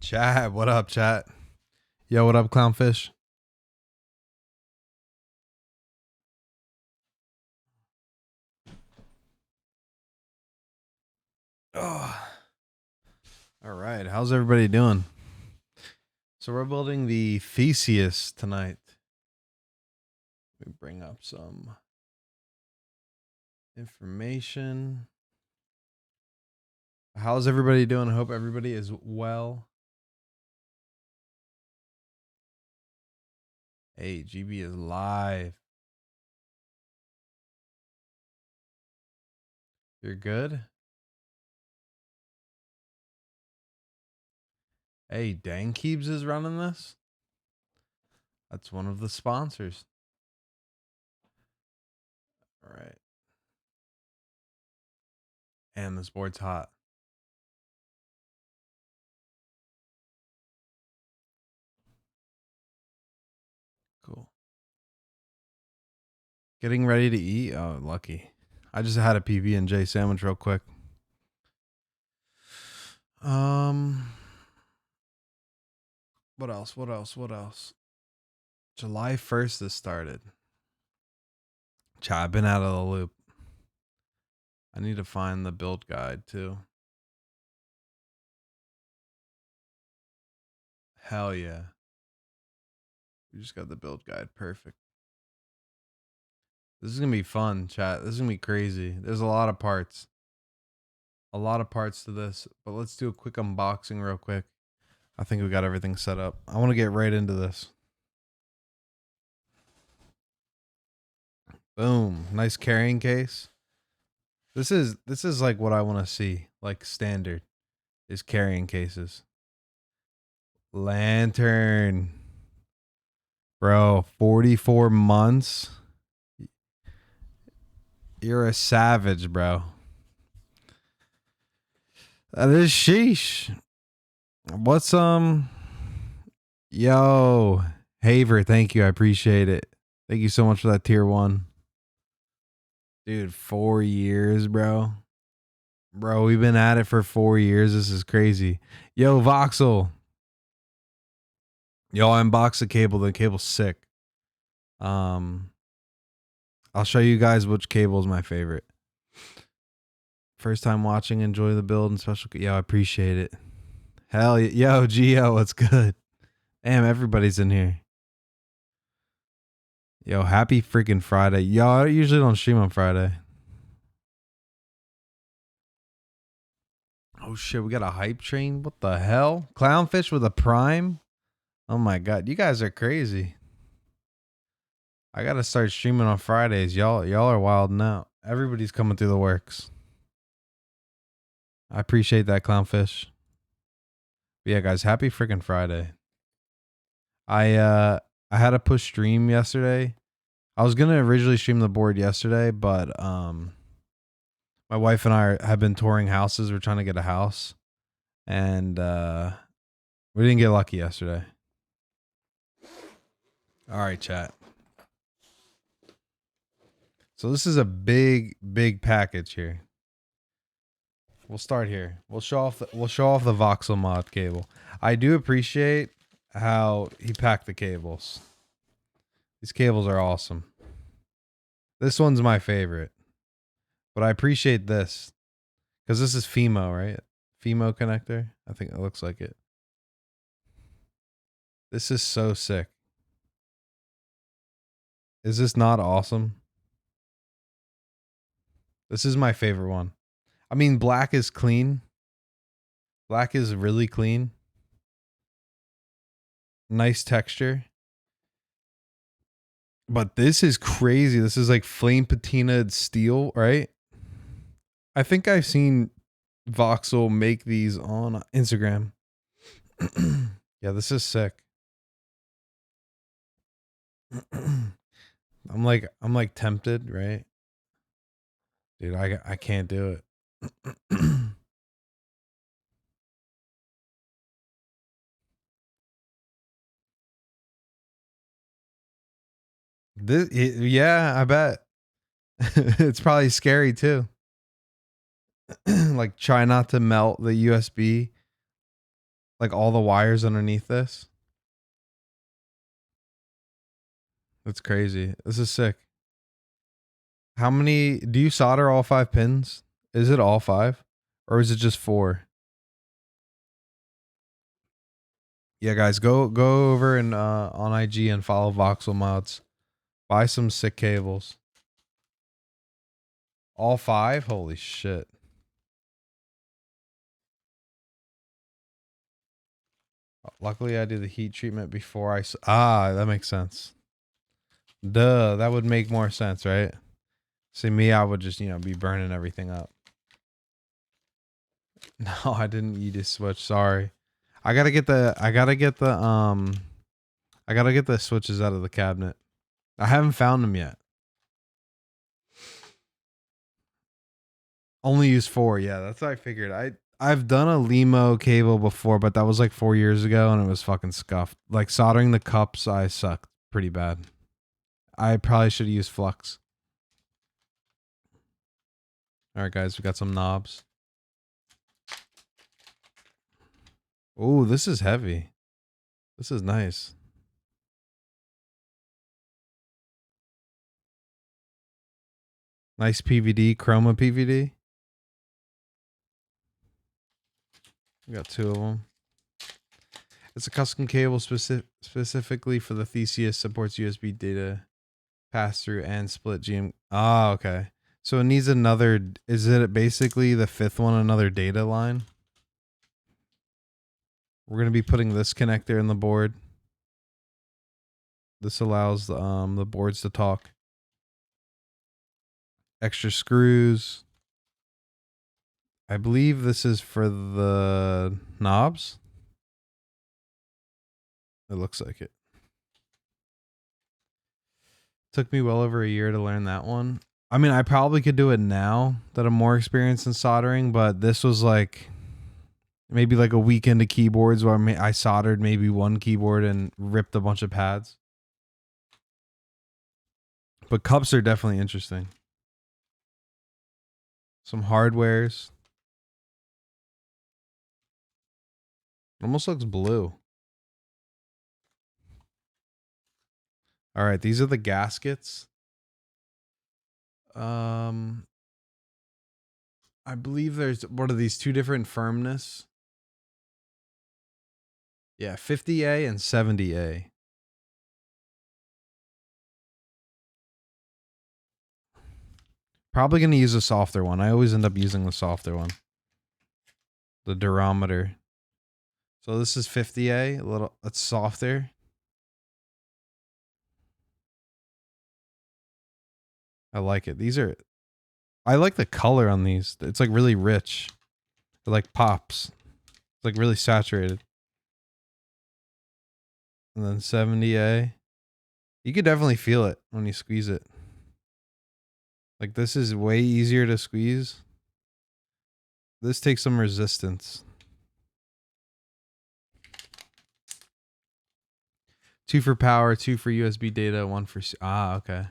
Chat, what up, chat? Yo, what up, clownfish? Oh, all right. How's everybody doing? So we're building the Theseus tonight. Let me bring up some information. How's everybody doing? I hope everybody is well. Hey, GB is live. You're good? Hey, Dang Keebs is running this. That's one of the sponsors. All right. And this board's hot. Cool. Getting ready to eat? Oh, lucky. I just had a PB&J sandwich real quick. What else? July 1st this started. I've been out of the loop. I need to find the build guide too. Hell yeah. We just got the build guide. Perfect. This is going to be fun, chat. This is going to be crazy. There's a lot of parts. A lot of parts to this. But let's do a quick unboxing real quick. I think we got everything set up. I want to get right into this. Boom. Nice carrying case. This is like what I want to see. Like standard is carrying cases. Lantern. Bro, 44 months. You're a savage, bro. That is sheesh. What's yo, Haver, thank you. I appreciate it. Thank you so much for that tier 1. Dude, 4 years, bro. Bro, we've been at it for 4 years. This is crazy. Yo, Voxel. Yo, I unboxed the cable. The cable's sick. I'll show you guys which cable is my favorite. First time watching, enjoy the build and special. Yo, I appreciate it. Hell yeah. Yo, Gio, what's good? Damn, everybody's in here. Yo, happy freaking Friday. Yo, I usually don't stream on Friday. Oh shit, we got a hype train? What the hell? Clownfish with a prime? Oh my god, you guys are crazy. I gotta start streaming on Fridays. Y'all are wilding out. Everybody's coming through the works. I appreciate that, Clownfish. But yeah, guys, happy freaking Friday. I had to push stream yesterday. I was gonna originally stream the board yesterday, but my wife and I have been touring houses. We're trying to get a house, and we didn't get lucky yesterday. All right, chat. So this is a big package here. We'll start here. We'll show off the voxel mod cable. I do appreciate how he packed the cables. These cables are awesome. This one's my favorite. But I appreciate this. Because this is FEMO, right? FEMO connector. I think it looks like it. This is so sick. Is this not awesome? This is my favorite one. I mean, black is clean. Black is really clean. Nice texture. But this is crazy. This is like flame patinaed steel, right? I think I've seen Voxel make these on Instagram. Yeah, this is sick. I'm like tempted, right? Dude, I can't do it. Yeah, I bet. It's probably scary too. Like try not to melt the USB. Like all the wires underneath this. That's crazy. This is sick. How many do you solder all 5 pins? Is it all 5? Or is it just 4? Yeah, guys, go over and on IG and follow Voxel Mods. Buy some sick cables. All 5? Holy shit. Luckily, I did the heat treatment before that makes sense. Duh, that would make more sense, right? See, me, I would just, be burning everything up. No, I didn't eat a switch. Sorry. I gotta get the switches out of the cabinet. I haven't found them yet. Only use 4. Yeah, that's what I figured. I've done a Limo cable before, but that was like 4 years ago and it was fucking scuffed. Like soldering the cups, I sucked pretty bad. I probably should have used flux. All right, guys, we got some knobs. Oh, this is heavy. This is nice. Nice PVD, chroma PVD. We got 2 of them. It's a custom cable specifically for the Theseus, supports USB data pass through and split GM. Ah, okay. So it needs another. Is it basically the 5th one, another data line? We're going to be putting this connector in the board. This allows the boards to talk. Extra screws. I believe this is for the knobs. It looks like it. Took me well over a year to learn that one. I mean, I probably could do it now that I'm more experienced in soldering, but this was like maybe like a weekend of keyboards where I soldered maybe one keyboard and ripped a bunch of pads. But cups are definitely interesting. Some hardwares. It almost looks blue. All right, these are the gaskets. I believe there's, what are these, 2 different firmness? Yeah, 50A and 70A. Probably going to use a softer one. I always end up using the softer one. The durometer. So this is 50A, a little, it's softer. I like it. I like the color on these. It's like really rich. It like pops. It's like really saturated. And then 70A. You could definitely feel it when you squeeze it. Like this is way easier to squeeze. This takes some resistance. 2 for power, 2 for USB data, 1 for... okay.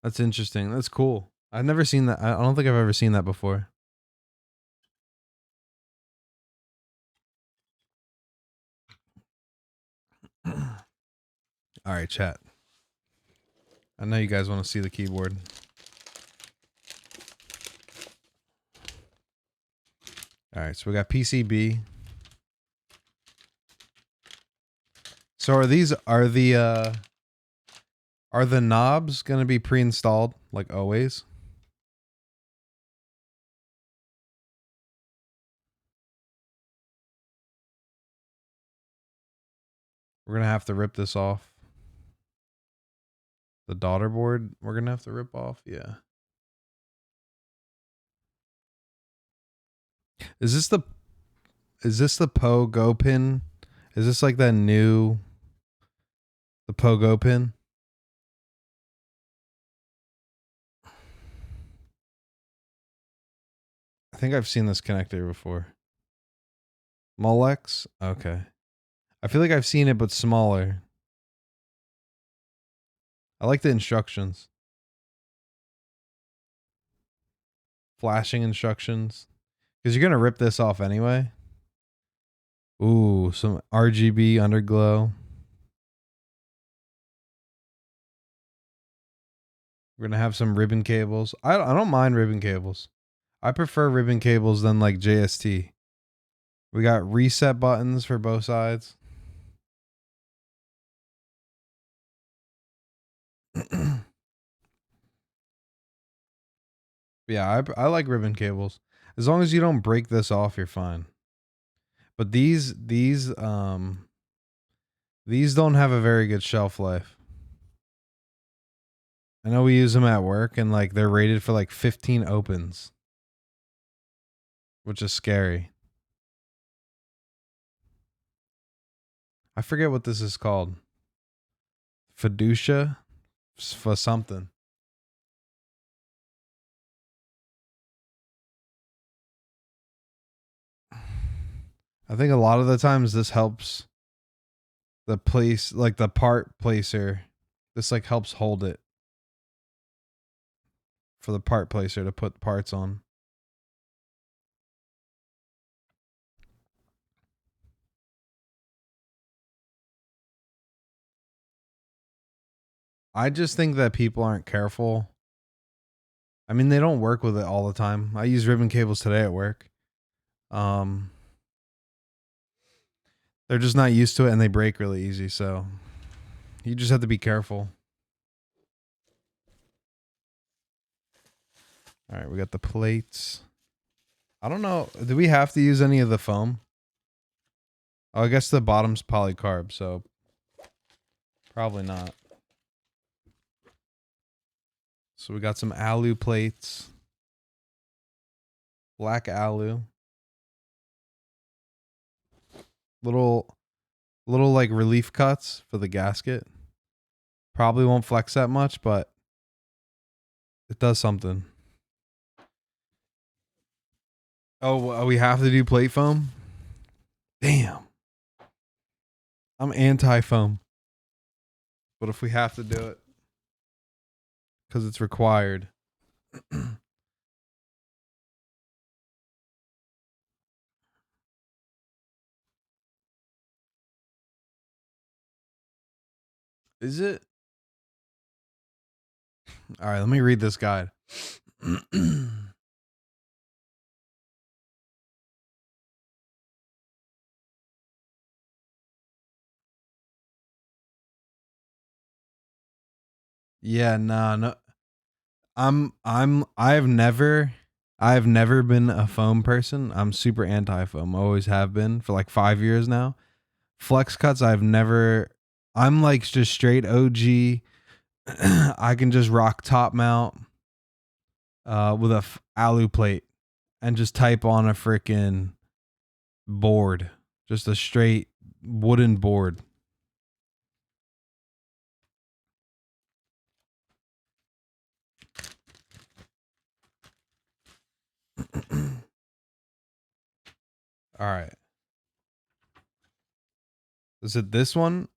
That's interesting. That's cool. I've never seen that. I don't think I've ever seen that before. All right, chat. I know you guys want to see the keyboard. All right, so we got PCB. So are the knobs going to be pre-installed like always? We're going to have to rip this off. The daughter board, we're going to have to rip off. Yeah. Is this the Pogo pin? Is this like that new the Pogo pin? I think I've seen this connector before. Molex? Okay. I feel like I've seen it but smaller. I like the instructions. Flashing instructions. Because you're going to rip this off anyway. Ooh, some RGB underglow. We're gonna have some ribbon cables. I don't mind ribbon cables. I prefer ribbon cables than like JST. We got reset buttons for both sides. Yeah, I like ribbon cables. As long as you don't break this off, you're fine. But these don't have a very good shelf life. I know we use them at work and like they're rated for like 15 opens, which is scary. I forget what this is called. Fiducia for something. I think a lot of the times this helps the place, like the part placer. This like helps hold it for the part placer to put parts on. I just think that people aren't careful. I mean, they don't work with it all the time. I use ribbon cables today at work. They're just not used to it and they break really easy. So you just have to be careful. All right, we got the plates. I don't know. Do we have to use any of the foam? Oh, I guess the bottom's polycarb, so probably not. So we got some alu plates. Black alu. Little like relief cuts for the gasket. Probably won't flex that much, but it does something. Oh, we have to do plate foam? Damn. I'm anti-foam. But if we have to do it, because it's required. Is it? All right, let me read this guide. Yeah, nah, no. I've never been a foam person. I'm super anti-foam. Always have been for like 5 years now. Flex cuts, I'm like just straight OG. I can just rock top mount with a alu plate and just type on a freaking board. Just a straight wooden board. All right. Is it this one?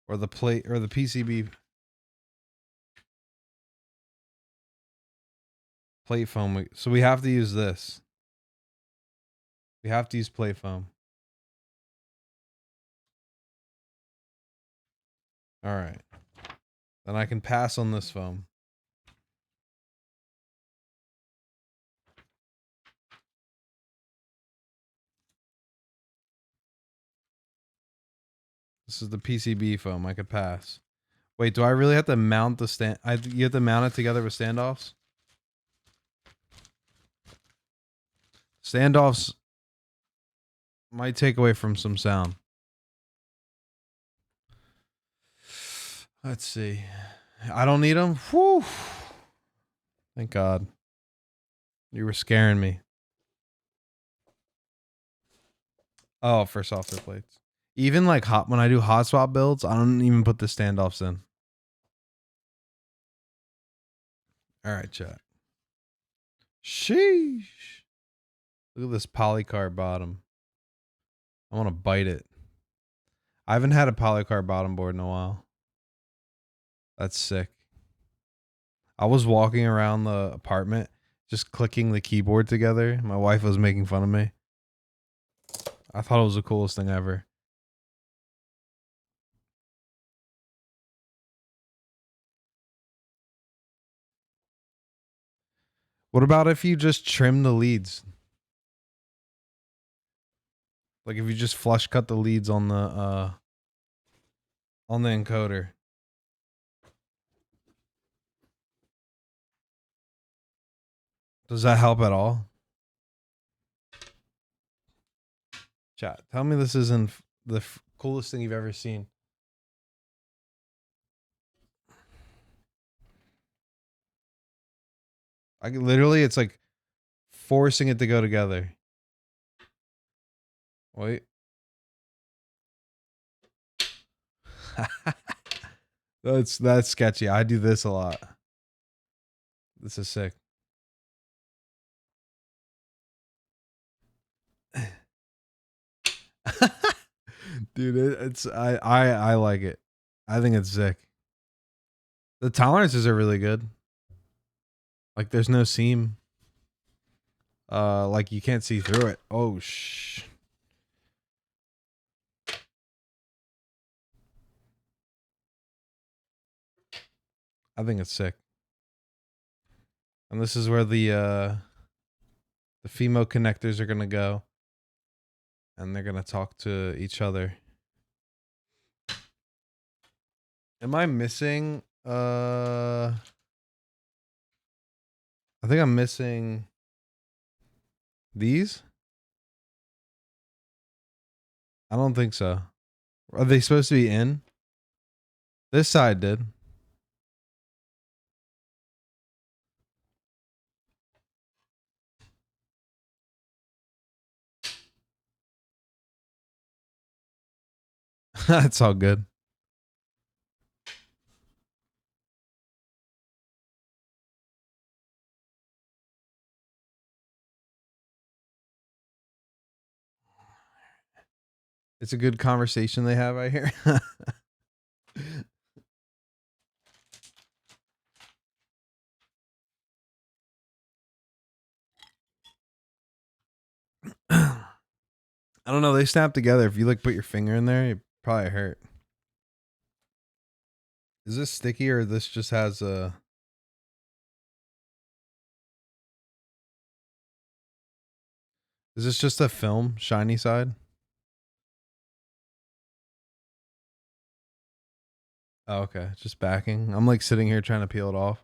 Or the plate or the PCB plate foam? So we have to use this. We have to use plate foam. All right. Then I can pass on this foam. This is the PCB foam. I could pass. Wait, do I really have to mount the stand? You have to mount it together with standoffs? Standoffs might take away from some sound. Let's see. I don't need them. Whew. Thank God. You were scaring me. Oh, for softer plates. Even like when I do hot swap builds, I don't even put the standoffs in. All right, chat. Sheesh. Look at this polycarb bottom. I want to bite it. I haven't had a polycarb bottom board in a while. That's sick. I was walking around the apartment just clicking the keyboard together. My wife was making fun of me. I thought it was the coolest thing ever. What about if you just trim the leads? Like if you just flush cut the leads on the encoder. Does that help at all? Chat, tell me this isn't the coolest thing you've ever seen. I can, literally, it's like forcing it to go together. Wait. That's sketchy. I do this a lot. This is sick. Dude, it's I like it. I think it's sick. The tolerances are really good. Like there's no seam. Like you can't see through it. Oh shh. I think it's sick. And this is where the FEMO connectors are gonna go. And they're gonna talk to each other. Am I missing I think I'm missing these? I don't think so. Are they supposed to be in? This side did. That's all good. It's a good conversation they have right here. I don't know. They snap together. If you like put your finger in there, it probably hurt. Is this sticky or this just has a? Is this just a film shiny side? Oh, okay. Just backing. I'm like sitting here trying to peel it off.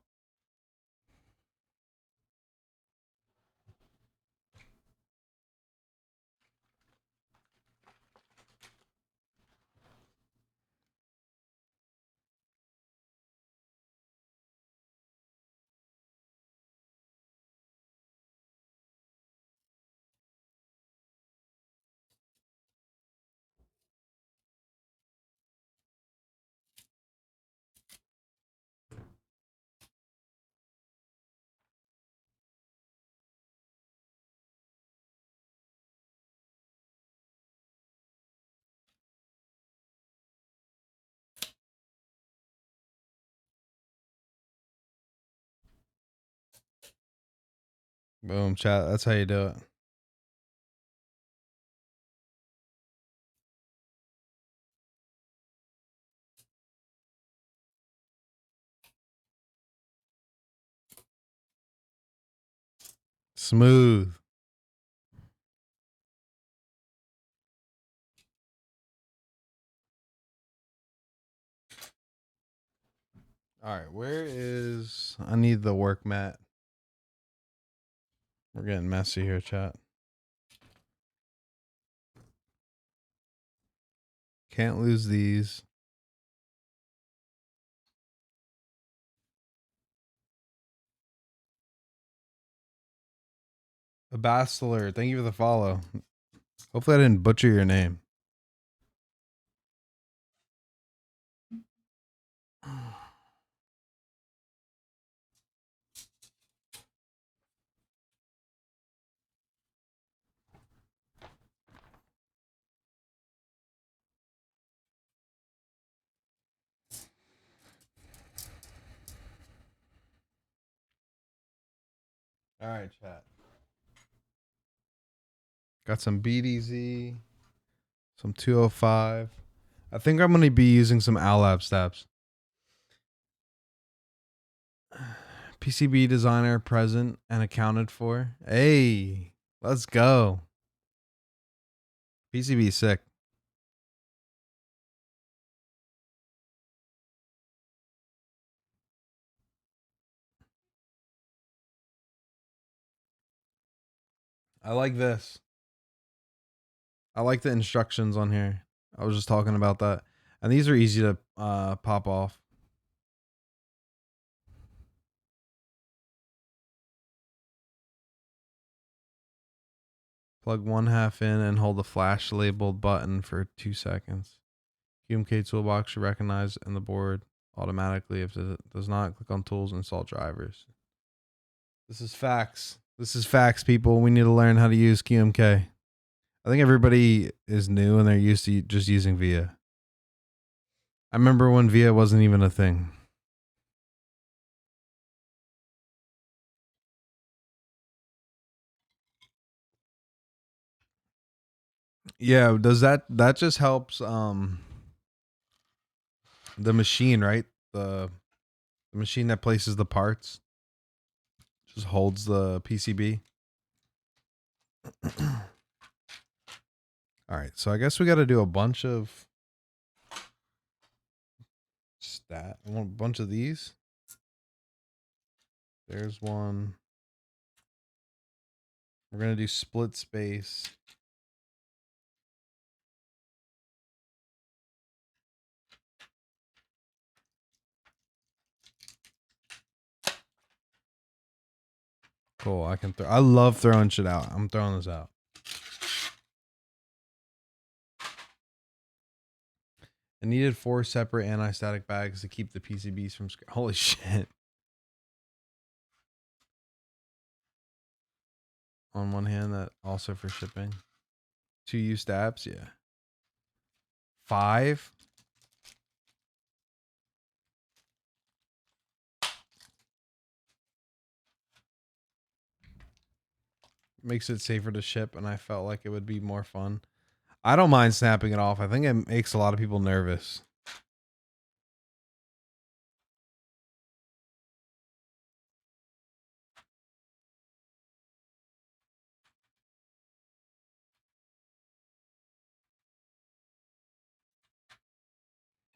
Boom, chat. That's how you do it. Smooth. All right, where is? I need the work mat. We're getting messy here, chat. Can't lose these. A Bastler, thank you for the follow. Hopefully I didn't butcher your name. All right, chat. Got some BDZ. Some 205. I think I'm going to be using some Alab steps. PCB designer present and accounted for. Hey, let's go. PCB sick. I like this. I like the instructions on here. I was just talking about that. And these are easy to pop off. Plug one half in and hold the flash labeled button for 2 seconds. QMK toolbox should recognize in the board automatically. If it does not, click on tools, install drivers. This is facts. This is facts, people. We need to learn how to use QMK. I think everybody is new and they're used to just using VIA. I remember when VIA wasn't even a thing. Yeah, does that just helps the machine, right? The machine that places the parts just holds the PCB. All right, so I guess we got to do a bunch of I want a bunch of these. There's one. We're going to do split space. Cool. I love throwing shit out. I'm throwing this out. I needed 4 separate anti-static bags to keep the PCBs from holy shit. On one hand, that also for shipping. 2 used apps, yeah. 5. Makes it safer to ship, and I felt like it would be more fun. I don't mind snapping it off. I think it makes a lot of people nervous.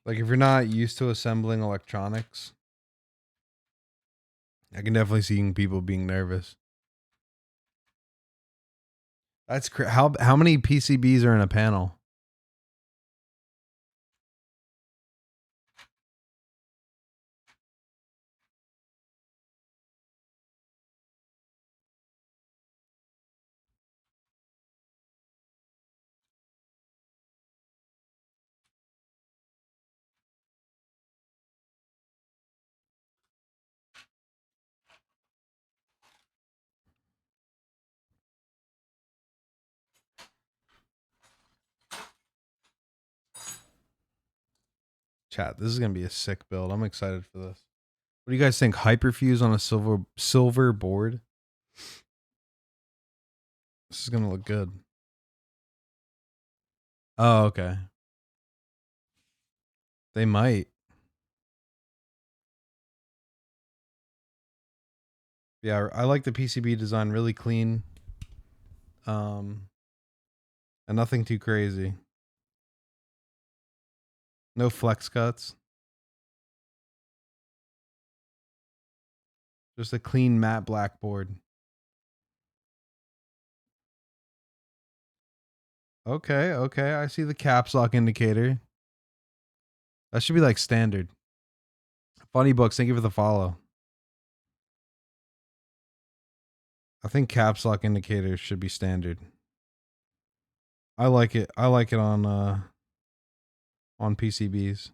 Like if you're not used to assembling electronics, I can definitely see people being nervous. That's how many PCBs are in a panel? Chat, this is gonna be a sick build. I'm excited for this. What do you guys think? Hyperfuse on a silver board? This is gonna look good. Oh, okay. They might. Yeah, I like the PCB design, really clean. And nothing too crazy. No flex cuts. Just a clean matte black board. Okay, okay. I see the caps lock indicator. That should be like standard. Funny Books, thank you for the follow. I think caps lock indicators should be standard. I like it. I like it on PCBs.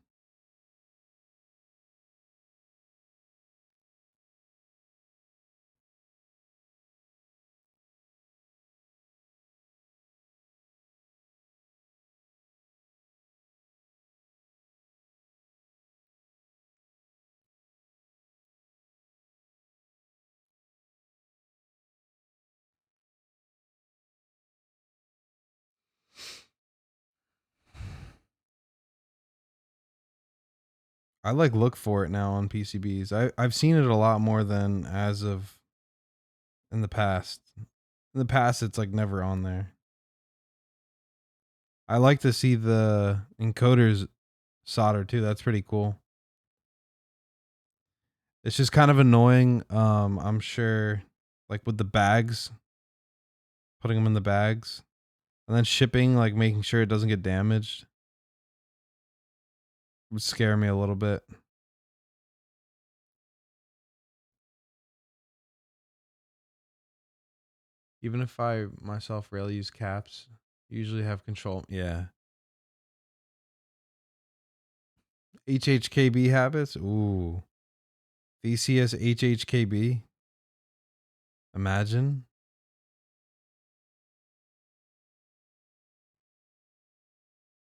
I like look for it now on PCBs. I've seen it a lot more than as of in the past. In the past, it's like never on there. I like to see the encoders solder too. That's pretty cool. It's just kind of annoying. I'm sure, like with the bags, putting them in the bags, and then shipping, like making sure it doesn't get damaged, would scare me a little bit. Even if I myself rarely use caps, usually have control. Yeah. HHKB habits. Ooh. Theseus HHKB. Imagine.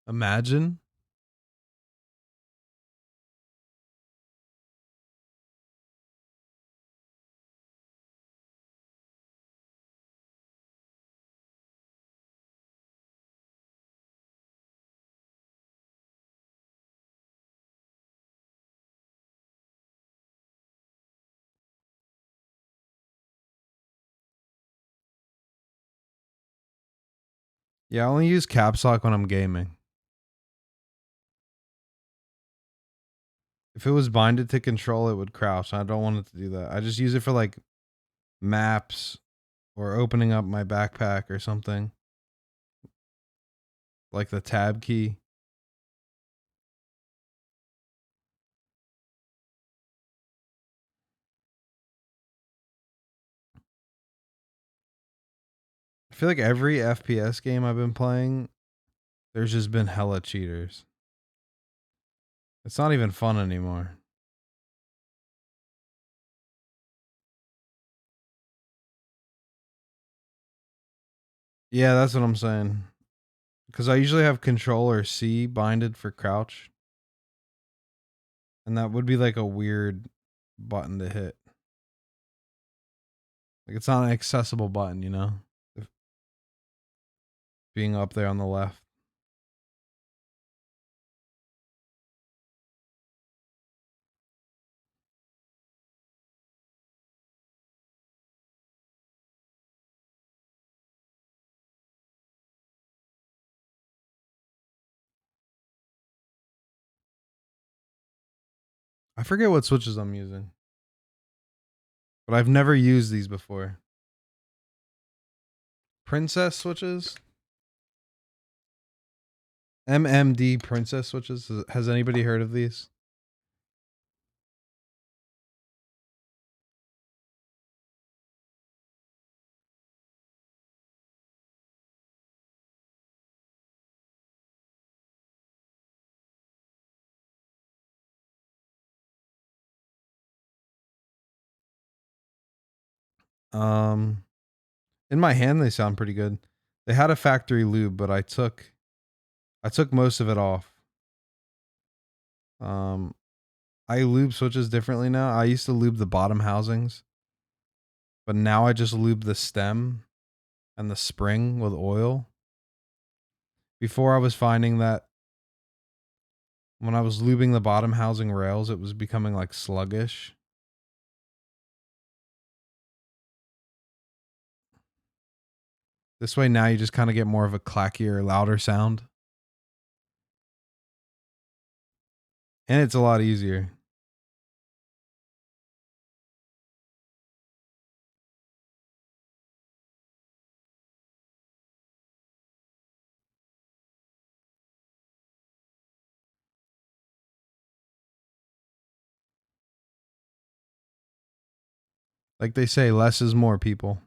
Imagine. Yeah, I only use caps lock when I'm gaming. If it was binded to control, it would crouch. I don't want it to do that. I just use it for like maps or opening up my backpack or something. Like the tab key. I feel like every FPS game I've been playing, there's just been hella cheaters. It's not even fun anymore. Yeah, that's what I'm saying. Because I usually have control or C binded for crouch. And that would be like a weird button to hit. Like it's not an accessible button, you know? If being up there on the left. I forget what switches I'm using. But I've never used these before. Princess switches? MMD princess switches? Has anybody heard of these? Um, in my hand they sound pretty good. They had a factory lube, but I took most of it off. Um, I lube switches differently now. I used to lube the bottom housings, but now I just lube the stem and the spring with oil. Before I was finding that when I was lubing the bottom housing rails, it was becoming like sluggish. This way now you just kind of get more of a clackier, louder sound. And it's a lot easier. Like they say, less is more, people.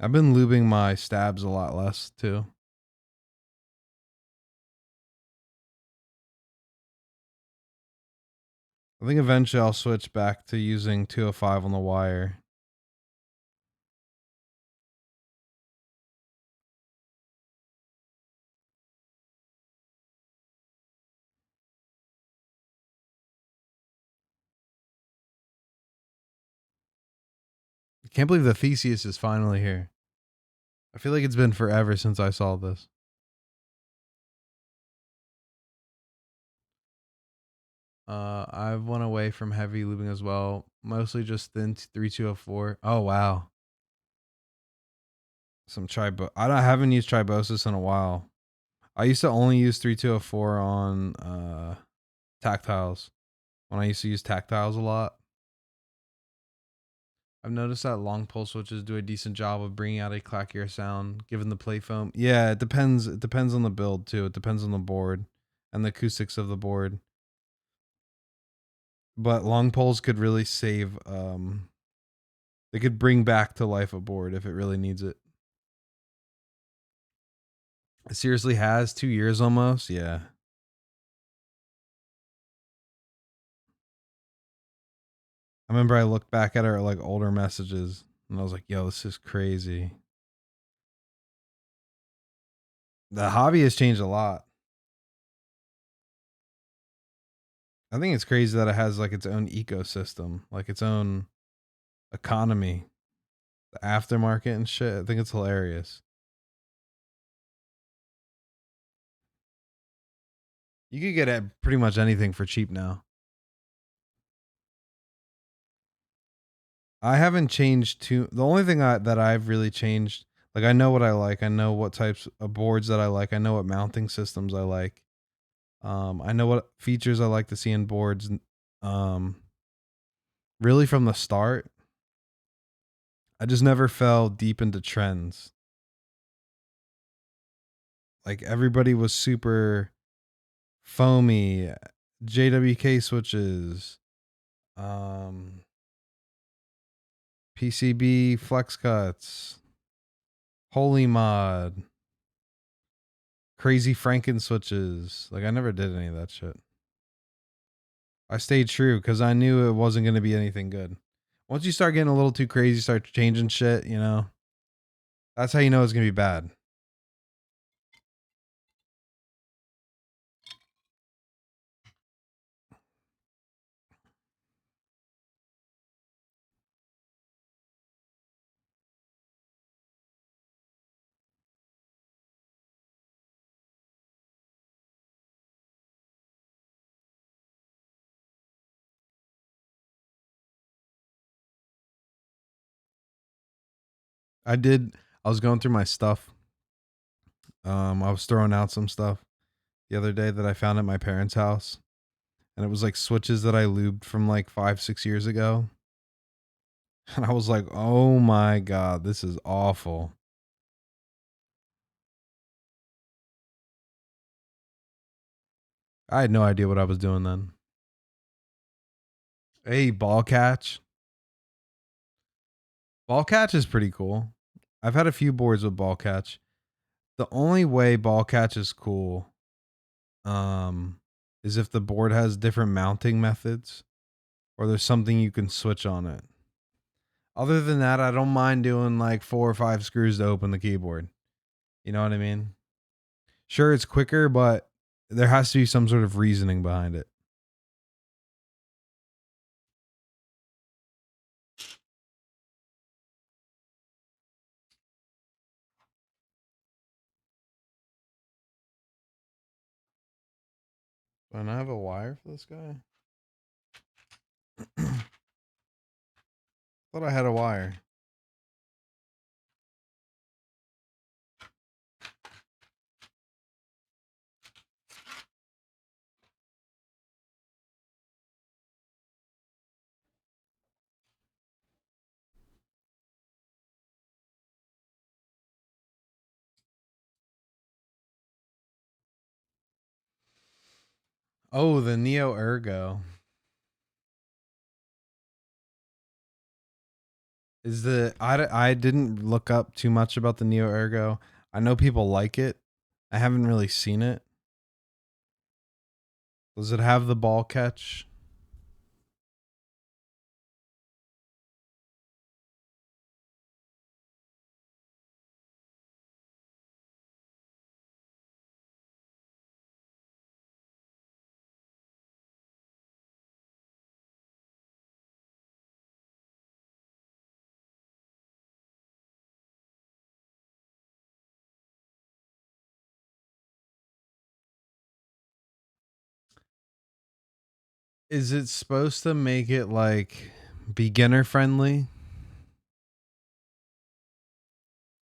I've been lubing my stabs a lot less too. I think eventually I'll switch back to using 205 on the wire. Can't believe the Theseus is finally here. I feel like it's been forever since I saw this. I've went away from heavy lubing as well. Mostly just thin 3204. Oh wow. Some tribo. I haven't used tribosis in a while. I used to only use 3204 on tactiles. When I used to use tactiles a lot. I've noticed that long pull switches do a decent job of bringing out a clackier sound, given the plate foam. Yeah, it depends. It depends on the build too. It depends on the board and the acoustics of the board. But long poles could really save. They could bring back to life a board if it really needs it. It seriously has 2 years almost. Yeah. I remember I looked back at our like older messages and I was like, "Yo, this is crazy." The hobby has changed a lot. I think it's crazy that it has like its own ecosystem, like its own economy, the aftermarket and shit. I think it's hilarious. You could get at pretty much anything for cheap now. I haven't changed too. The only thing that I've really changed, like I know what I like. I know what types of boards that I like. I know what mounting systems I like. I know what features I like to see in boards. Um, really from the start, I just never fell deep into trends. Like everybody was super foamy, JWK switches, um, PCB flex cuts, holy mod, crazy Franken switches. Like I never did any of that shit. I stayed true because I knew it wasn't going to be anything good. Once you start getting a little too crazy, start changing shit, you know, that's how you know it's going to be bad. I did. I was going through my stuff. I was throwing out some stuff the other day that I found at my parents' house, and it was like switches that I lubed from like 5, 6 years ago. And I was like, oh my God, this is awful. I had no idea what I was doing then. Hey, ball catch. Ball catch is pretty cool. I've had a few boards with ball catch. The only way ball catch is cool um, is if the board has different mounting methods or there's something you can switch on it. Other than that, I don't mind doing like 4 or 5 screws to open the keyboard. You know what I mean? Sure, it's quicker, but there has to be some sort of reasoning behind it. And I have a wire for this guy. Thought I had a wire. Oh, the Neo Ergo. Is the I didn't look up too much about the Neo Ergo. I know people like it. I haven't really seen it. Does it have the ball catch? Is it supposed to make it like beginner friendly?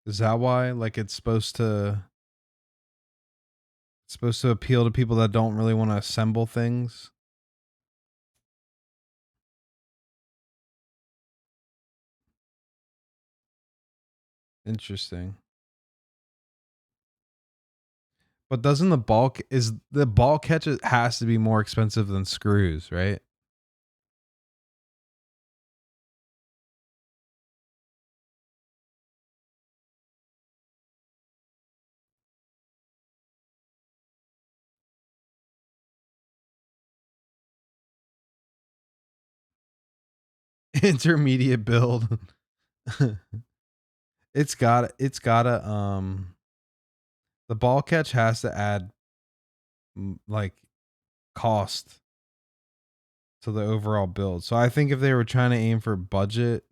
Is that why? Like it's supposed to appeal to people that don't really want to assemble things? Interesting. But doesn't the ball catch, it has to be more expensive than screws, right? Intermediate build. It's gotta the ball catch has to add like cost to the overall build. So I think if they were trying to aim for budget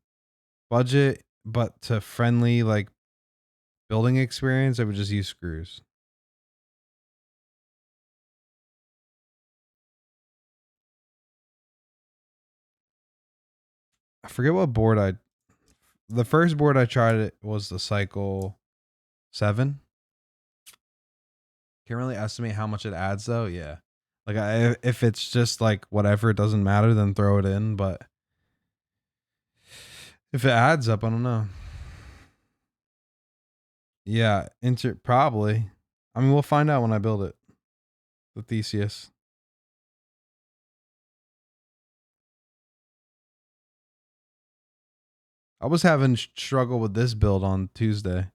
but to friendly like building experience, I would just use screws. I forget what board I the first board I tried it was the Cycle 7. Can't really estimate how much it adds though. Yeah. Like if it's just like whatever, it doesn't matter, then throw it in. But if it adds up, I don't know. Yeah, probably. I mean, we'll find out when I build it. The Theseus. I was having struggle with this build on Tuesday.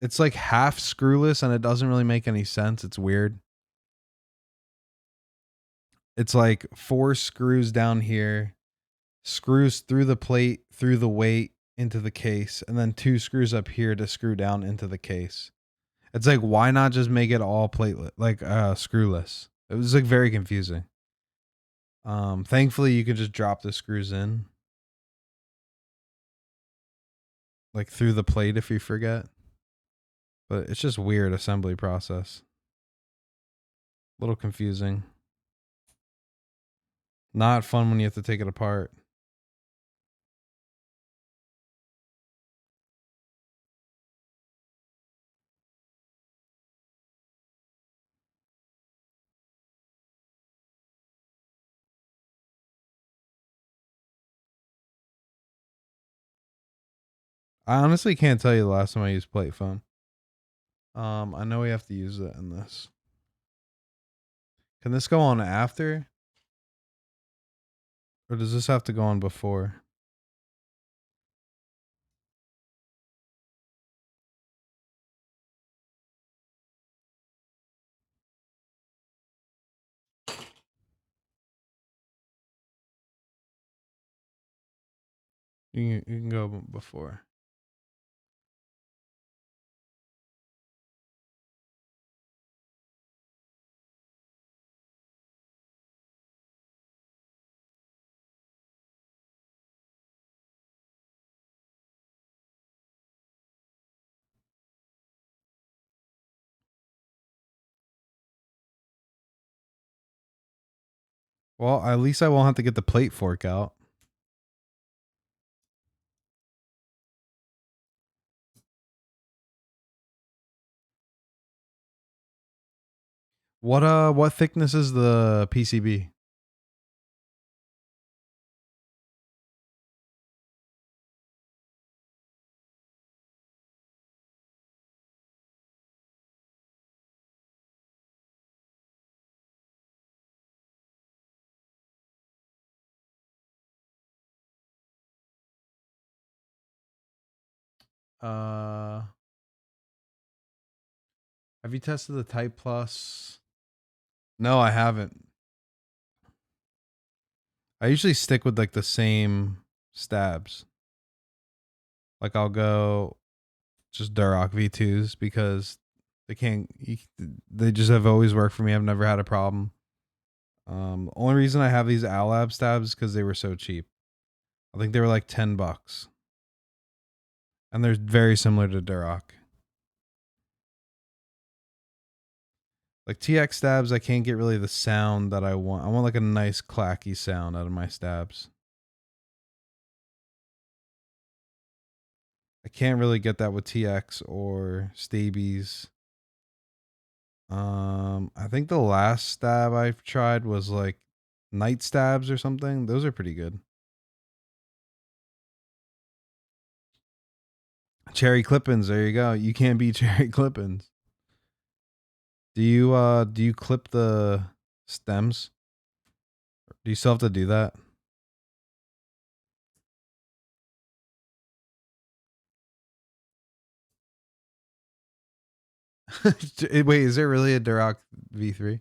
It's like half screwless and it doesn't really make any sense. It's weird. It's like 4 screws down here, screws through the plate, through the weight into the case, and then 2 screws up here to screw down into the case. It's like, why not just make it all platelet, like screwless? It was like very confusing. Thankfully you can just drop the screws in, like through the plate if you forget. But it's just weird assembly process. A little confusing. Not fun when you have to take it apart. I honestly can't tell you the last time I used plate foam. I know we have to use it in this. Can this go on after? Or does this have to go on before? You can go before. Well, at least I won't have to get the plate fork out. What thickness is the PCB? Uh have you tested the Type Plus? No, I haven't. I usually stick with like the same stabs. Like I'll go just Duroc V2s because they can't. They just have always worked for me. I've never had a problem. Only reason I have these Alab stabs is because they were so cheap. I think they were like $10, and they're very similar to Duroc. Like TX stabs, I can't get really the sound that I want. I want like a nice clacky sound out of my stabs. I can't really get that with TX or Stabies. I think the last stab I've tried was like night stabs or something. Those are pretty good. Cherry clippings, there you go. You can't beat cherry clippings. Do you clip the stems? Do you still have to do that? Wait, is there really a Duroc V3?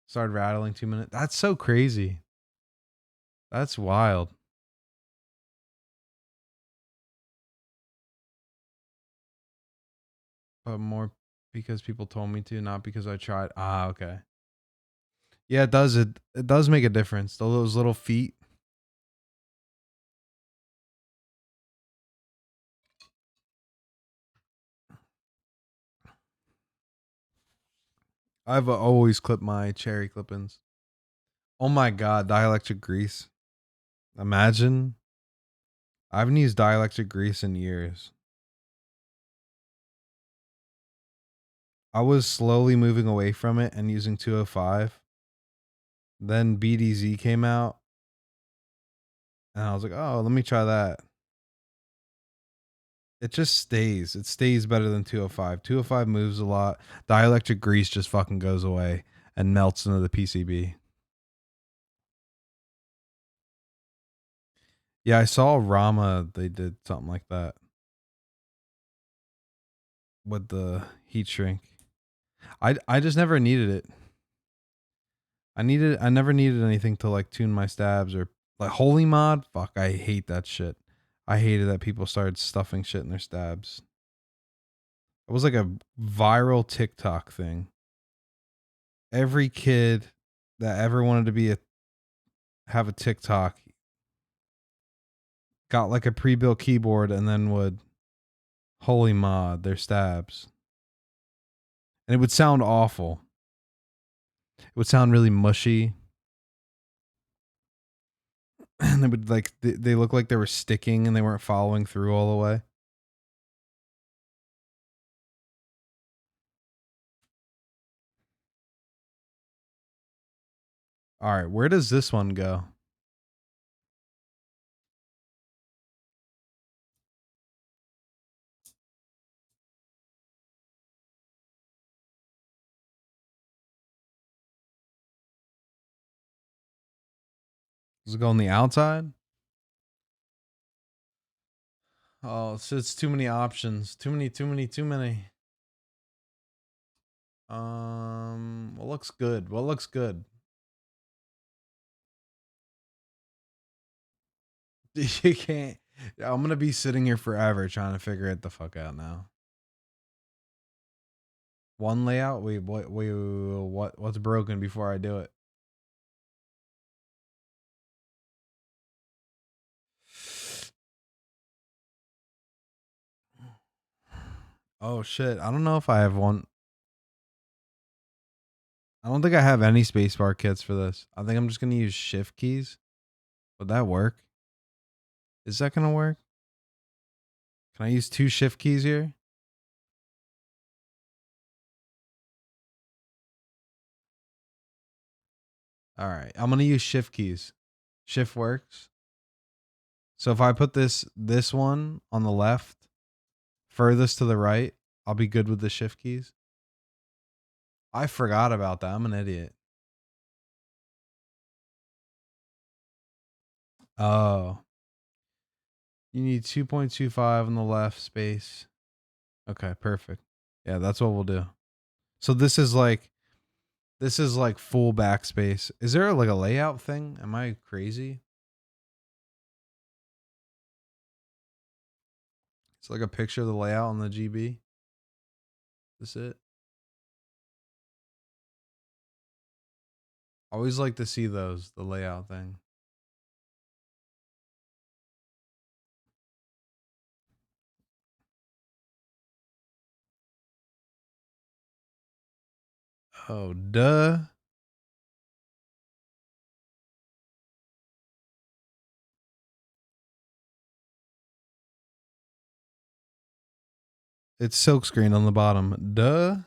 Started rattling 2 minutes. That's so crazy. That's wild. But more because people told me to, not because I tried. Ah, okay. Yeah, it does. It does make a difference. Those little feet. I've always clipped my cherry clippings. Oh my god, dielectric grease. Imagine. I haven't used dielectric grease in years. I was slowly moving away from it and using 205. Then BDZ came out, and I was like, oh, let me try that. It just stays. It stays better than 205. 205 moves a lot. Dielectric grease just fucking goes away and melts into the PCB. Yeah, I saw Rama. They did something like that with the heat shrink. I just never needed it. I never needed anything to like tune my stabs or like holy mod. Fuck, I hate that shit. I hated that people started stuffing shit in their stabs. It was like a viral TikTok thing. Every kid that ever wanted to be a have a TikTok got like a pre-built keyboard and then would holy mod their stabs. And it would sound awful. It would sound really mushy. And they would like they look like they were sticking and they weren't following through all the way. All right, where does this one go? Does it go on the outside? Oh, it's too many options. Too many. What looks good? What looks good? You can't. I'm gonna be sitting here forever trying to figure it the fuck out now. One layout. Wait, what's broken before I do it? Oh shit! I don't know if I have one. I don't think I have any spacebar kits for this. I think I'm just gonna use shift keys. Would that work? Is that gonna work? Can I use 2 shift keys here? All right, I'm gonna use shift keys. Shift works. So if I put this one on the left, furthest to the right, I'll be good with the shift keys. I forgot about that. I'm an idiot. Oh, you need 2.25 on the left space. Okay, perfect. Yeah, that's what we'll do. So this is like full backspace. Is there like a layout thing? Am I crazy? It's like a picture of the layout on the GB. This it? I always like to see those, the layout thing. Oh, duh. It's silkscreen on the bottom. Duh.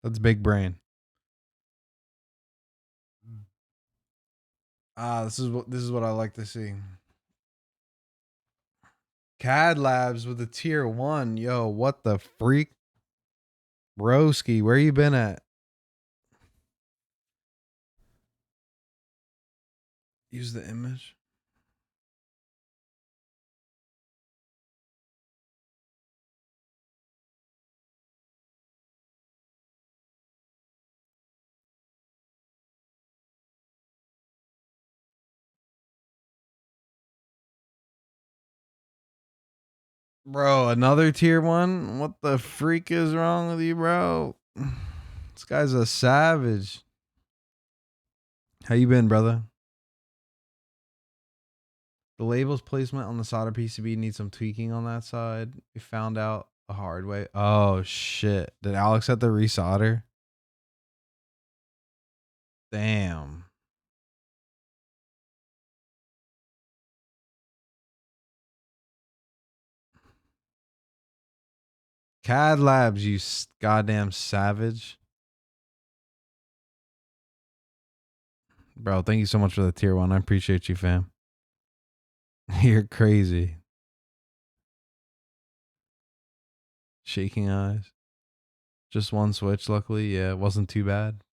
That's big brain. This is what I like to see. CAD Labs with a tier 1. Yo, what the freak? Broski, where you been at? Use the image. Bro, another tier 1? What the freak is wrong with you, bro? This guy's a savage. How you been, brother? The label's placement on the solder PCB needs some tweaking on that side. We found out the hard way. Oh, shit. Did Alex have to resolder? Damn. CAD Labs, you goddamn savage. Bro, thank you so much for the tier 1. I appreciate you, fam. You're crazy. Shaking eyes. Just one switch, luckily. Yeah, it wasn't too bad.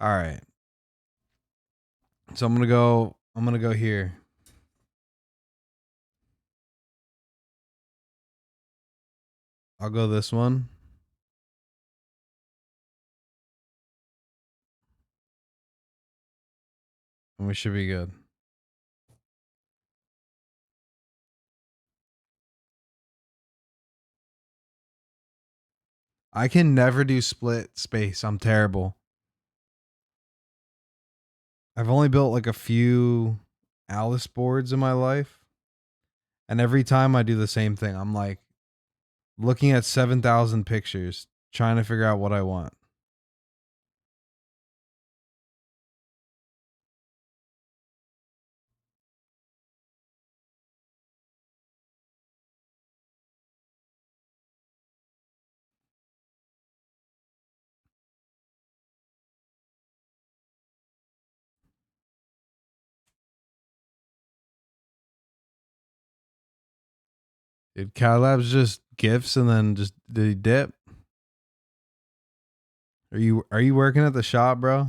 All right. So I'm gonna go here. I'll go this one. And we should be good. I can never do split space. I'm terrible. I've only built like a few Alice boards in my life. And every time I do the same thing, I'm like looking at 7,000 pictures, trying to figure out what I want. Dude, CAD Labs just GIFs and then just did he dip? Are you working at the shop, bro?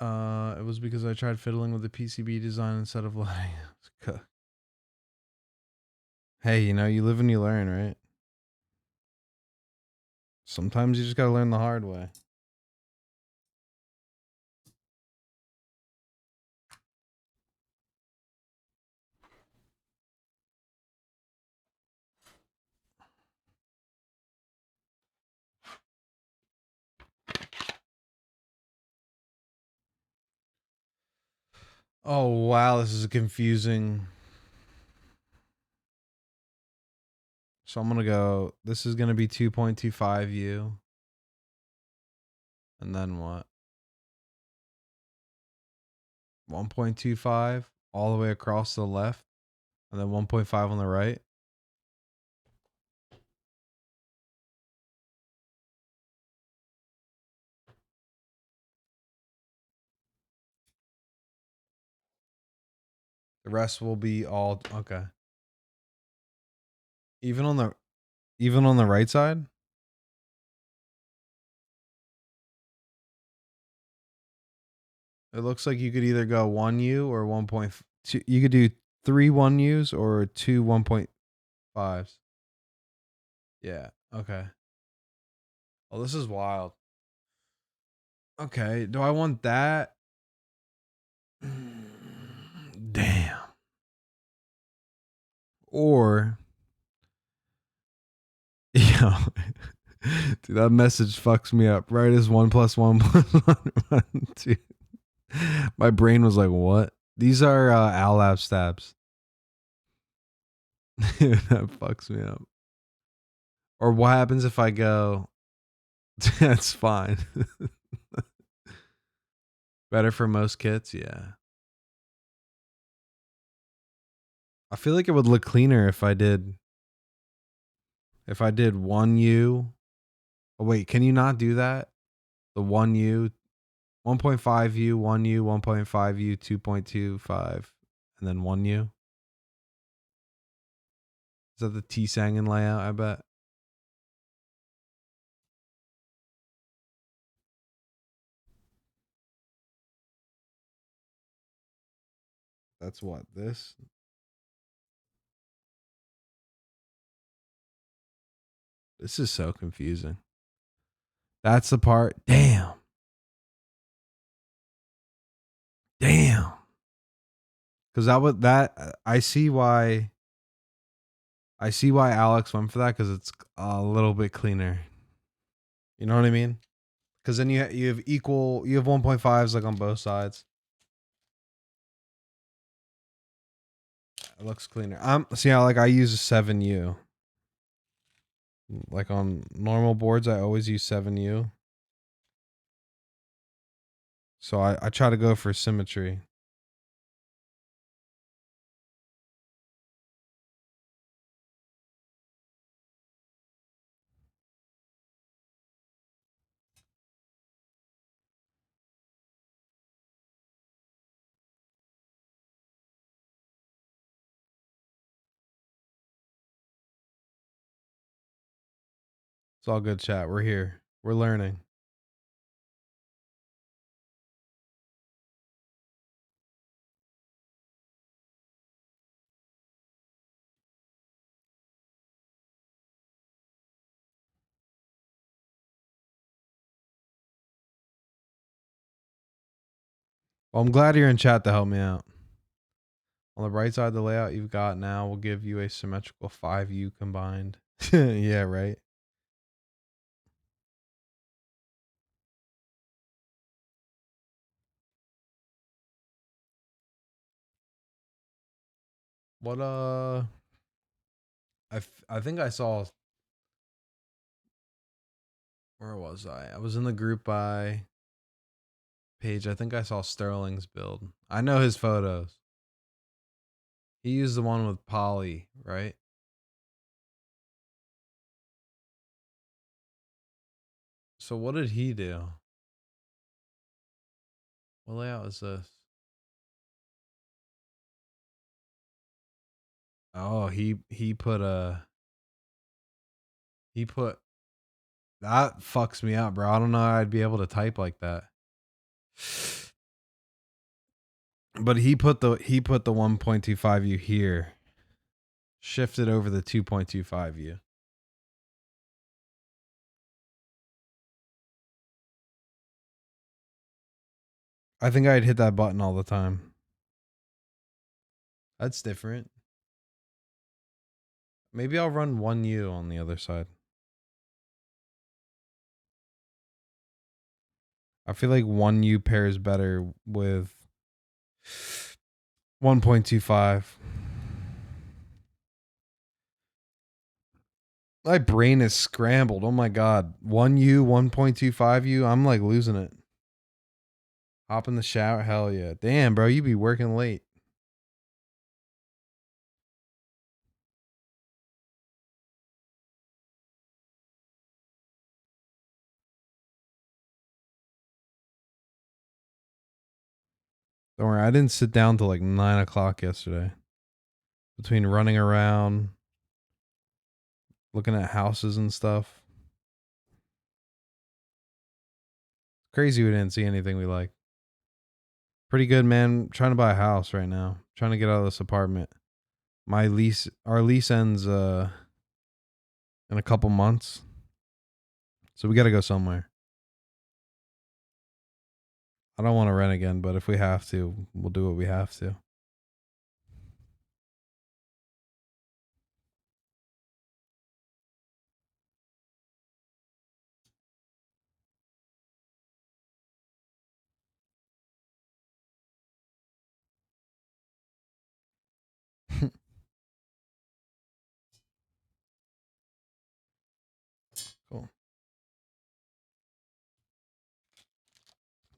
It was because I tried fiddling with the PCB design instead of letting it cook. Hey, you live and you learn, right? Sometimes you just gotta learn the hard way. Oh wow, this is confusing. So I'm gonna go. This is gonna be 2.25U, and then what? 1.25 all the way across the left, and then 1.5 on the right. The rest will be all okay. Even on the right side. It looks like you could either go 1U or 1.2. You could do 3 1Us or 2 1.5 5s. Yeah. Okay. Oh, this is wild. Okay. Do I want that? Damn. Or, yo, dude, that message fucks me up. Right as 1+1 +1, 2. My brain was like, what? These are Alab stabs. That fucks me up. Or what happens if I go, that's fine. Better for most kits? Yeah. I feel like it would look cleaner if I did 1U. Oh wait, can you not do that? The 1U, 1.5U, 1U, 1.5U, 2.25, and then 1U. Is that the T-Sangan layout, I bet? That's what, this? This is so confusing. That's the part. Damn. Damn. Because I see why Alex went for that, because it's a little bit cleaner. You know what I mean? Because then you have 1.5s like on both sides. It looks cleaner. See how like I use a 7U. Like on normal boards, I always use 7U. So I try to go for symmetry. It's all good, chat. We're here. We're learning. Well, I'm glad you're in chat to help me out. On the right side of the layout you've got now will give you a symmetrical 5U combined. Yeah, right. What I think I saw, where was I? I was in the group by page. I think I saw Sterling's build. I know his photos. He used the one with Poly, right? So what did he do? What layout is this? Oh, he put that fucks me up, bro. I don't know how I'd be able to type like that. But he put the 1.25U here. Shifted over the 2.25U. I think I'd hit that button all the time. That's different. Maybe I'll run 1U on the other side. I feel like 1U pairs better with 1.25. My brain is scrambled. Oh my god. 1U, 1.25U. I'm like losing it. Hop in the shower. Hell yeah. Damn, bro. You be working late. Don't worry. I didn't sit down till like 9 o'clock yesterday. Between running around, looking at houses and stuff. Crazy we didn't see anything we like. Pretty good, man. Trying to buy a house right now. Trying to get out of this apartment. Our lease ends in a couple months. So we got to go somewhere. I don't want to rent again, but if we have to, we'll do what we have to. Cool.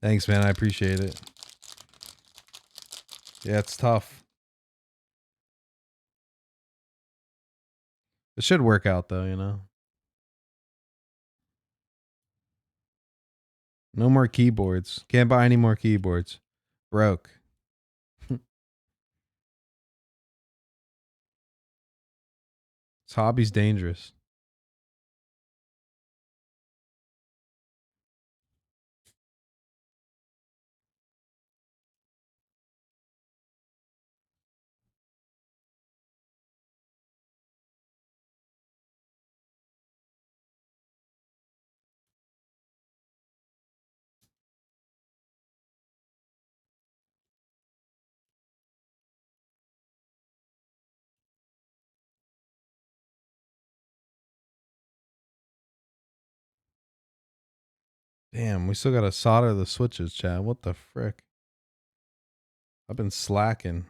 Thanks, man. I appreciate it. Yeah, it's tough. It should work out though, you know. No more keyboards. Can't buy any more keyboards. Broke. This hobby's dangerous. Damn, we still gotta solder the switches, Chad. What the frick? I've been slacking.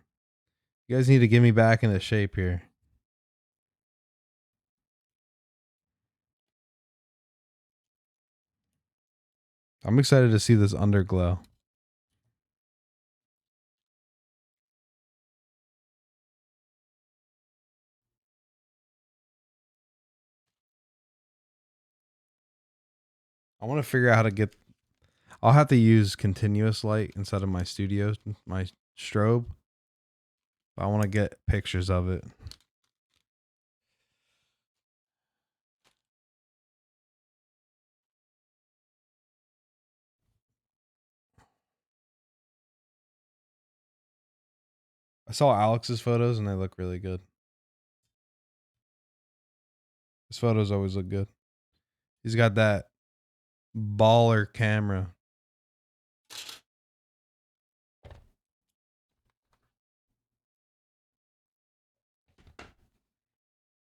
You guys need to get me back into shape here. I'm excited to see this underglow. I want to figure out how to get. I'll have to use continuous light instead of my studio, my strobe. I want to get pictures of it. I saw Alex's photos and they look really good. His photos always look good. He's got that baller camera.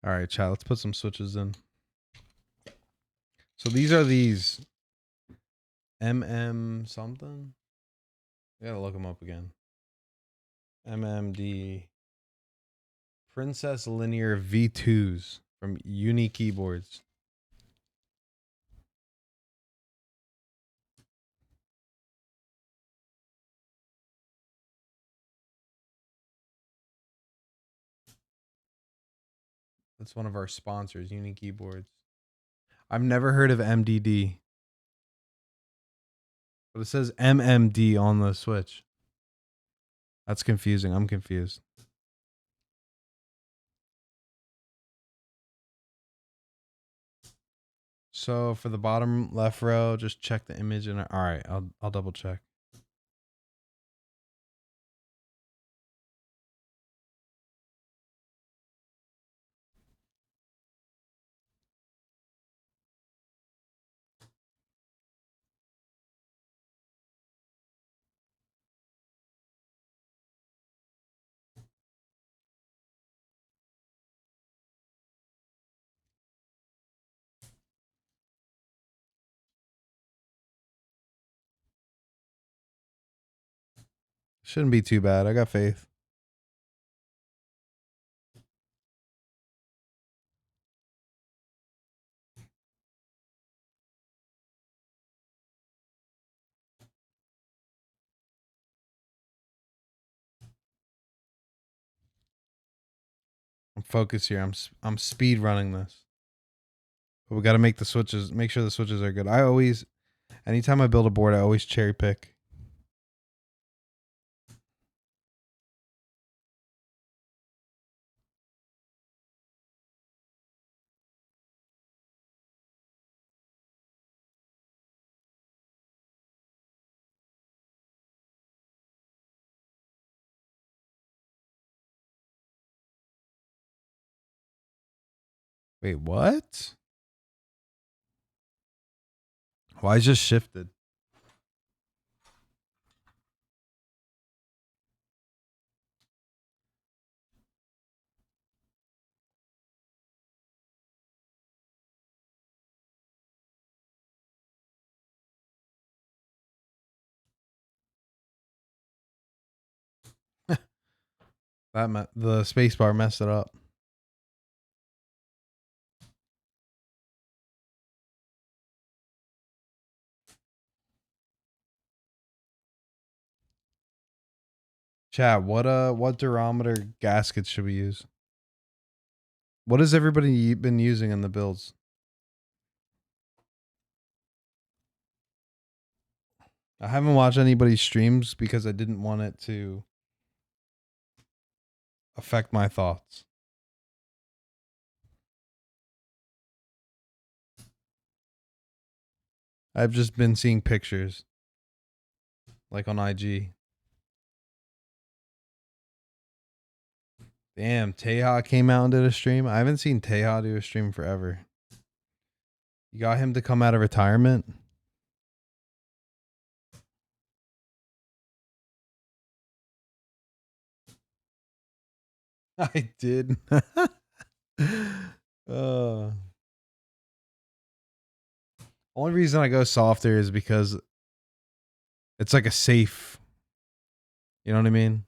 All right, chat. Let's put some switches in. So these are these something. I gotta look them up again. MMD Princess Linear V2s from Uni Keyboards. That's one of our sponsors, Uni Keyboards. I've never heard of MDD, but it says MMD on the switch. That's confusing. I'm confused. So for the bottom left row, just check the image and all right, I'll double check. Shouldn't be too bad. I got faith. I'm focused here. I'm speed running this. But we got to make the switches. Make sure the switches are good. Anytime I build a board, I always cherry pick. Wait, what? Why is just shifted? The space bar messed it up. Chat, what durometer gaskets should we use? What has everybody been using in the builds? I haven't watched anybody's streams because I didn't want it to affect my thoughts. I've just been seeing pictures, like on IG. Damn, Teja came out and did a stream. I haven't seen Teja do a stream forever. You got him to come out of retirement? I did. Only reason I go softer is because it's like a safe. You know what I mean?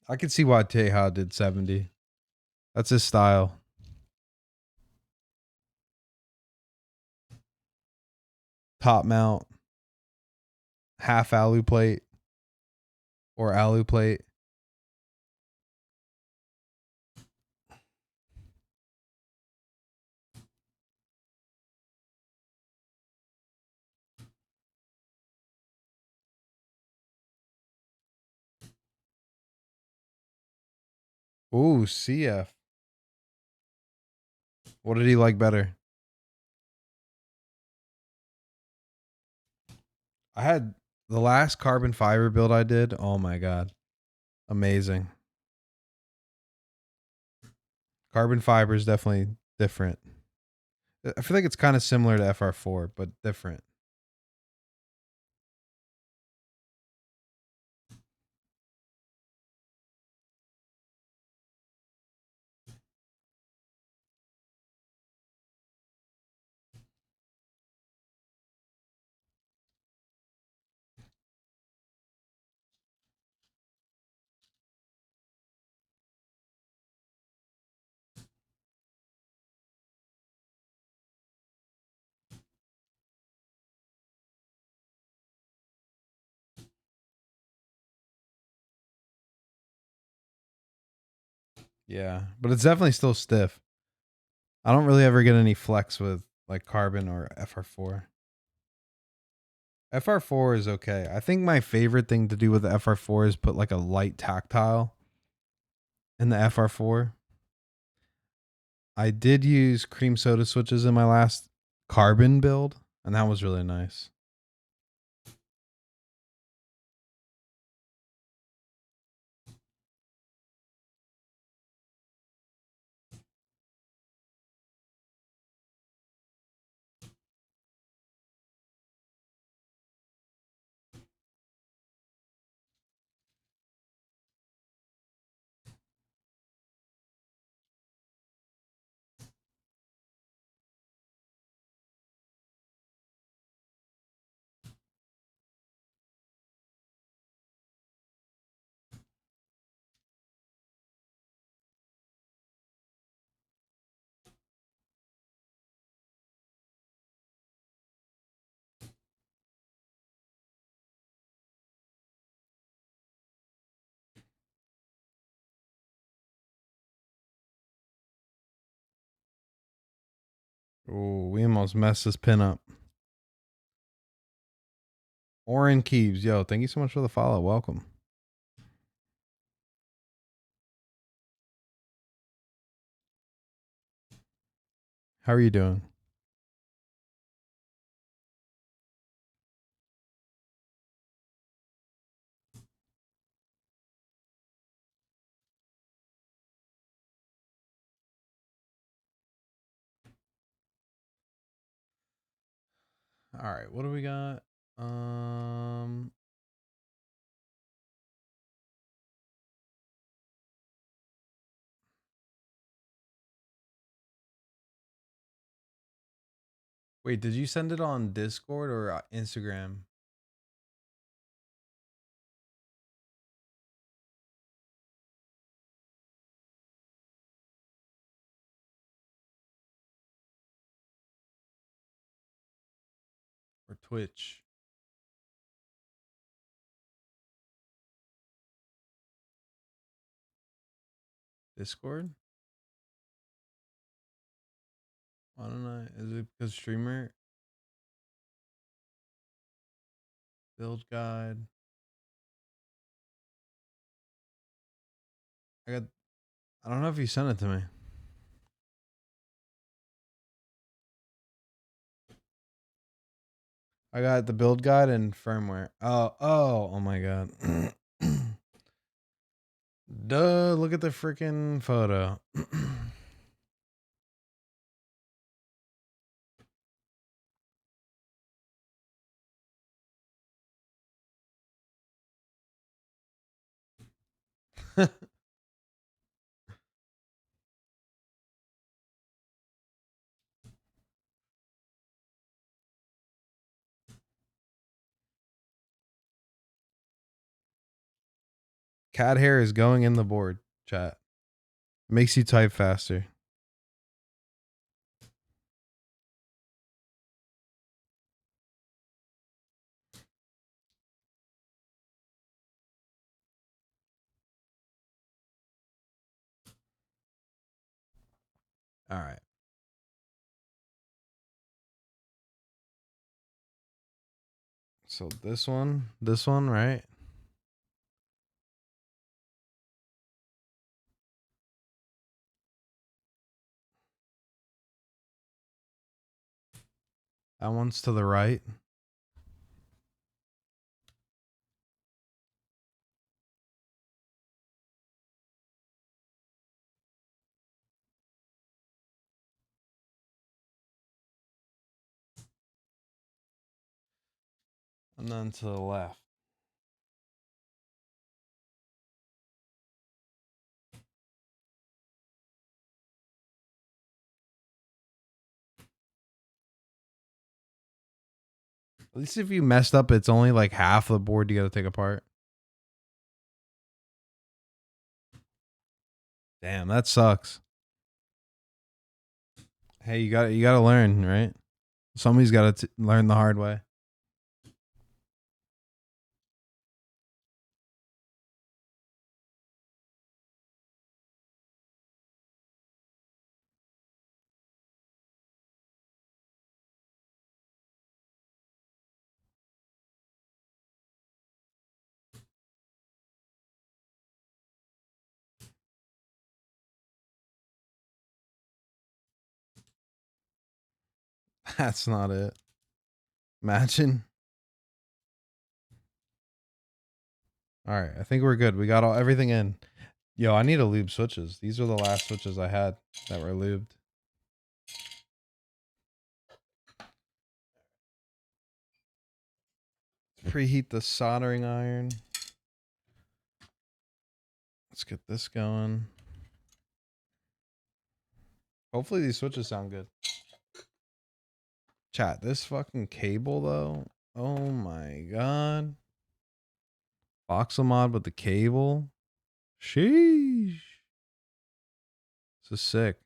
I can see why Teja did 70. That's his style. Top mount, half alu plate, or alu plate. Ooh, CF. What did he like better? I had the last carbon fiber build I did. Oh my god. Amazing. Carbon fiber is definitely different. I feel like it's kind of similar to FR4, but different. Yeah, but it's definitely still stiff. I don't really ever get any flex with like carbon or FR4. FR4 is okay. I think my favorite thing to do with the FR4 is put like a light tactile in the FR4. I did use cream soda switches in my last carbon build, and that was really nice. Oh, we almost messed this pin up. Oren Keeves, yo, thank you so much for the follow. Welcome. How are you doing? All right, what do we got? Wait, did you send it on Discord or Instagram? Or Twitch? Discord? Why don't I? Is it because streamer build guide? I got. I don't know if you sent it to me. I got the build guide and firmware. Oh my god. Duh, look at the freaking photo. Cat hair is going in the board chat. Makes you type faster. All right. So this one, right? That one's to the right. And then to the left. At least if you messed up, it's only like half the board you got to take apart. Damn, that sucks. Hey, you got to learn, right? Somebody's got to learn the hard way. That's not it. Imagine. All right, I think we're good. We got everything in. Yo, I need to lube switches. These are the last switches I had that were lubed. Preheat the soldering iron. Let's get this going. Hopefully these switches sound good. Chat, this fucking cable though. Oh my god. Voxel mod with the cable. Sheesh. This is sick.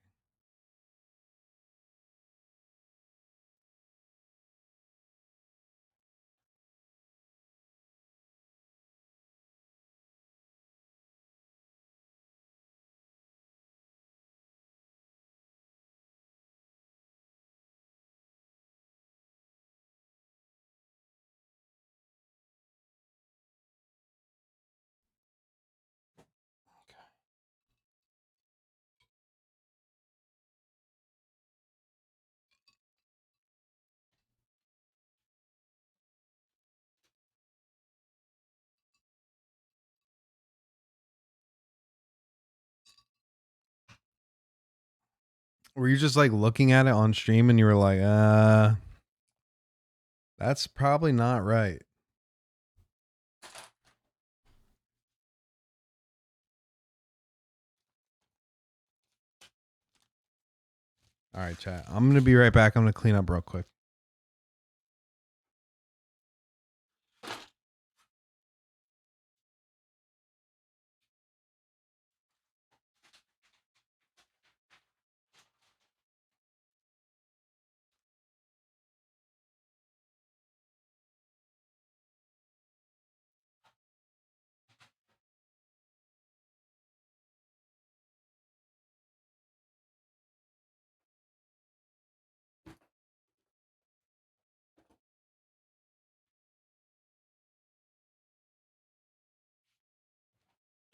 Were you just like looking at it on stream and you were like, That's probably not right. All right, chat. I'm going to be right back. I'm going to clean up real quick.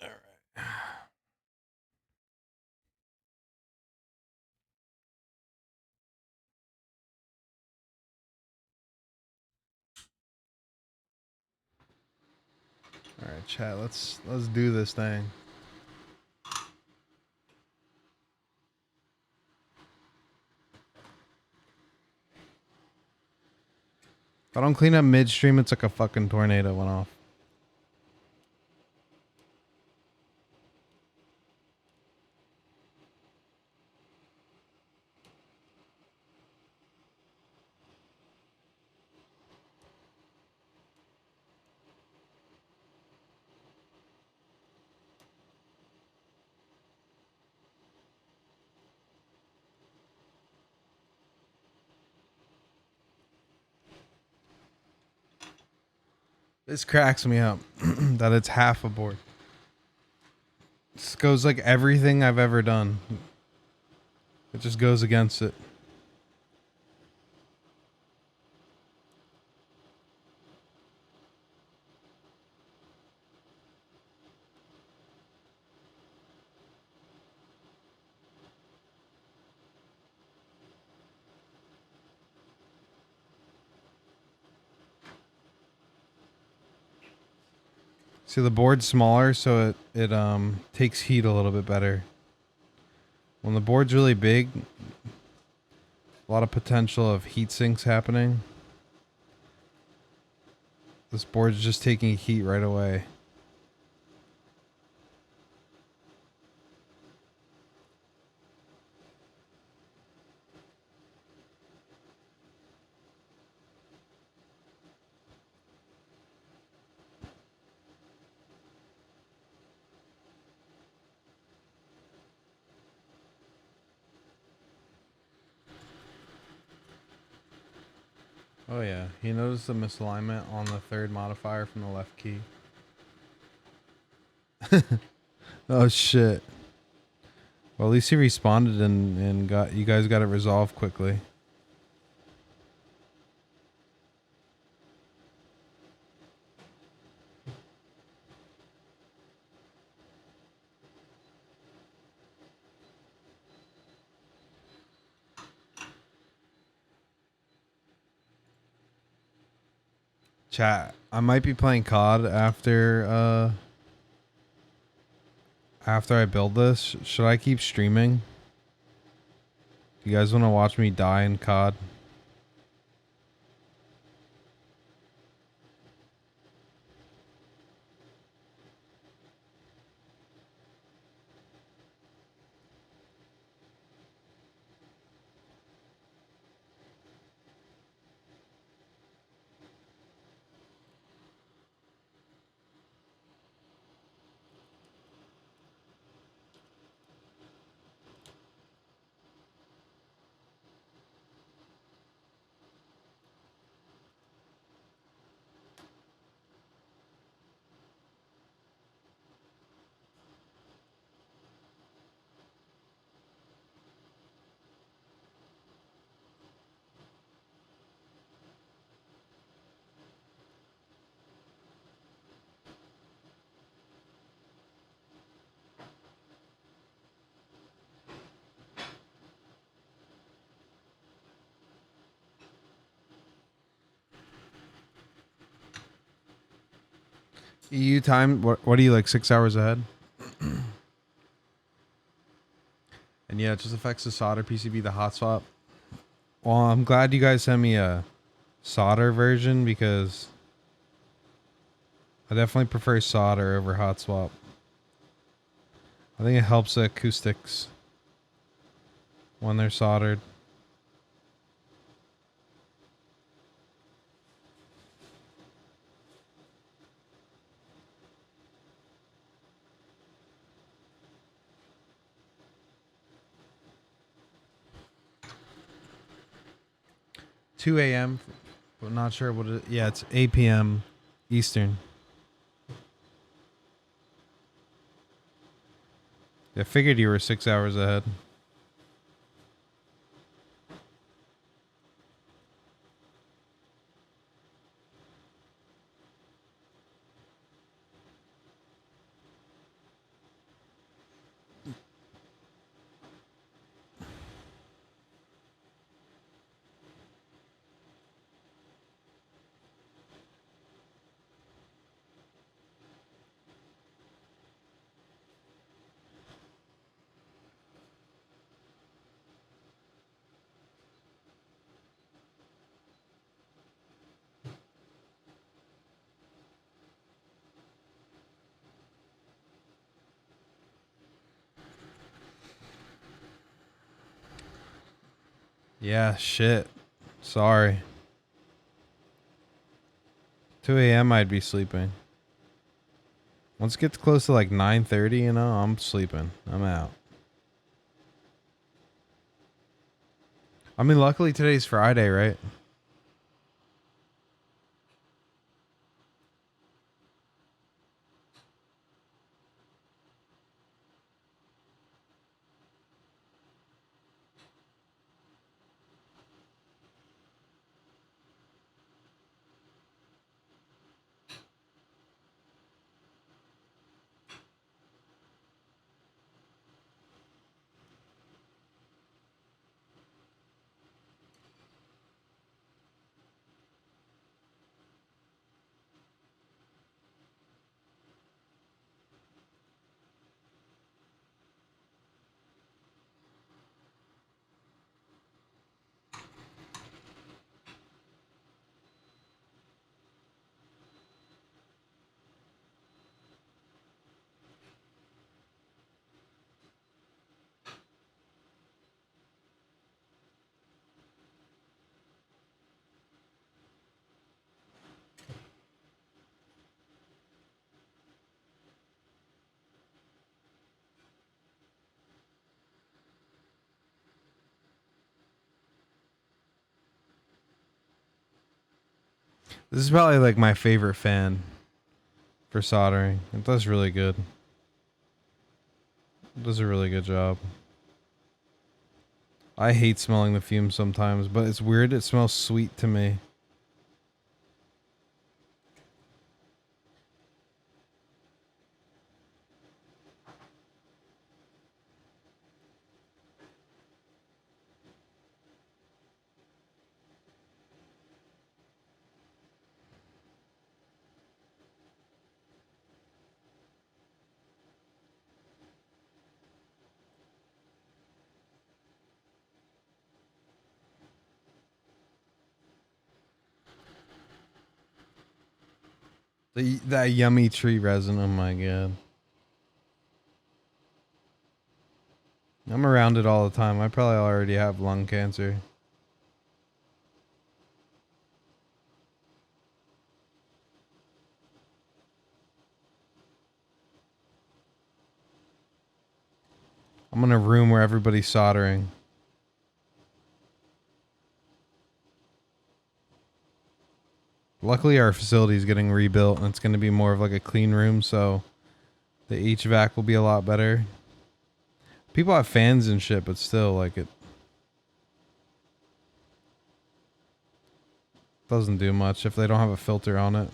All right. All right, chat. Let's do this thing. If I don't clean up midstream, it's like a fucking tornado went off. This cracks me up that it's half a board. This goes like everything I've ever done. It just goes against it. See, the board's smaller, so it takes heat a little bit better. When the board's really big, a lot of potential of heat sinks happening. This board's just taking heat right away. Oh yeah, he noticed the misalignment on the third modifier from the left key. Oh shit. Well, at least he responded and got you guys got it resolved quickly. Chat, I might be playing COD after I build this. Should I keep streaming? Do you guys want to watch me die in COD? EU time, what are you, like 6 hours ahead? And yeah, it just affects the solder PCB, the hot swap. Well, I'm glad you guys sent me a solder version because I definitely prefer solder over hot swap. I think it helps the acoustics when they're soldered. Two a.m. But not sure what it. Yeah, it's 8 p.m. Eastern. I figured you were 6 hours ahead. Yeah, shit. Sorry. 2 a.m. I'd be sleeping. Once it gets close to like 9:30, you know, I'm sleeping. I'm out. I mean, luckily today's Friday, right? This is probably like my favorite fan for soldering. It does really good. It does a really good job. I hate smelling the fumes sometimes, but it's weird. It smells sweet to me. That yummy tree resin. Oh my god. I'm around it all the time. I probably already have lung cancer. I'm in a room where everybody's soldering. Luckily, our facility is getting rebuilt, and it's going to be more of like a clean room, so the HVAC will be a lot better. People have fans and shit, but still, like, it doesn't do much if they don't have a filter on it.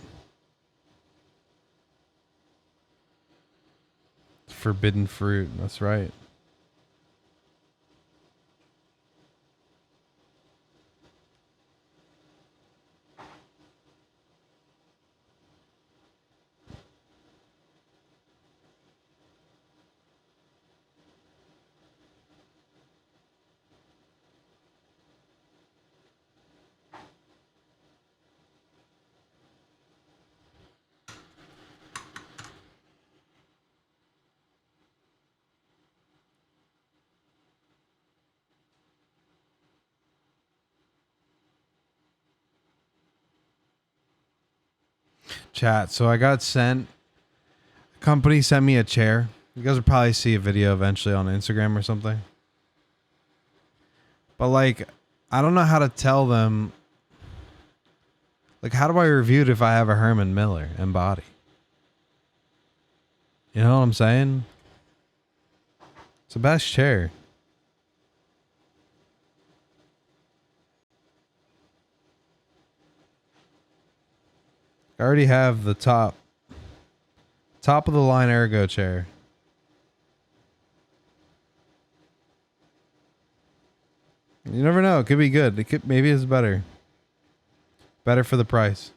Forbidden fruit. That's right. chat. So I got sent. Company sent me a chair. You guys will probably see a video eventually on Instagram or something. But like, I don't know how to tell them. Like, how do I review it if I have a Herman Miller and body? You know what I'm saying? It's the best chair. I already have the top of the line ergo chair. You never know. It could be good. It could, maybe it's better. Better for the price.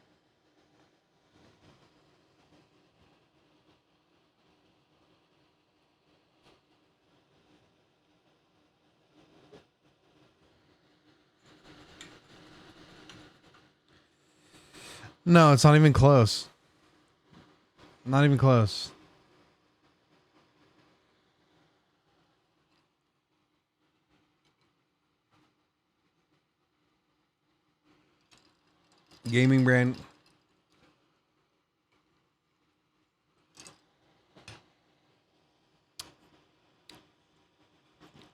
No, it's not even close. Not even close. Gaming brand.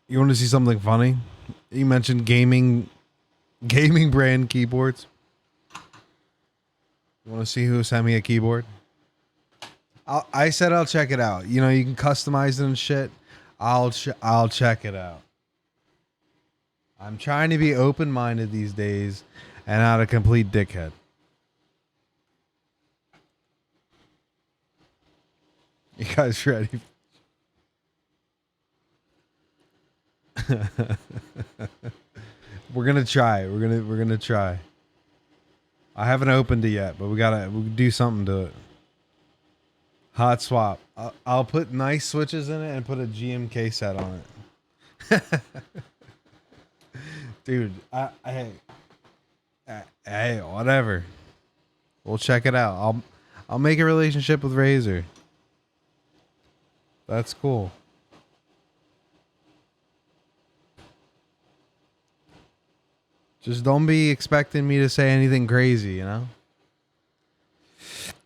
You want to see something funny? You mentioned gaming brand keyboards. You want to see who sent me a keyboard? I said I'll check it out. You know, you can customize it and shit. I'll check it out. I'm trying to be open-minded these days and not a complete dickhead. You guys ready? We're gonna try. We're gonna try. I haven't opened it yet, but we'll do something to it. Hot swap. I'll put nice switches in it and put a GMK set on it. Dude, hey, whatever. We'll check it out. I'll make a relationship with Razer. That's cool. Just don't be expecting me to say anything crazy, you know?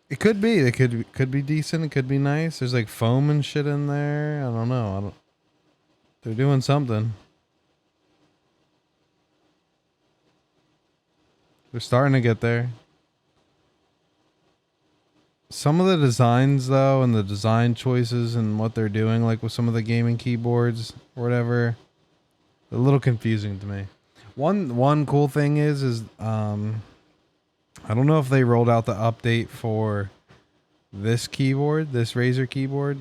It could be. It could be decent. It could be nice. There's like foam and shit in there. I don't know. They're doing something. They're starting to get there. Some of the designs though, and the design choices and what they're doing, like with some of the gaming keyboards or whatever, a little confusing to me. One cool thing is I don't know if they rolled out the update for this keyboard, this Razer keyboard,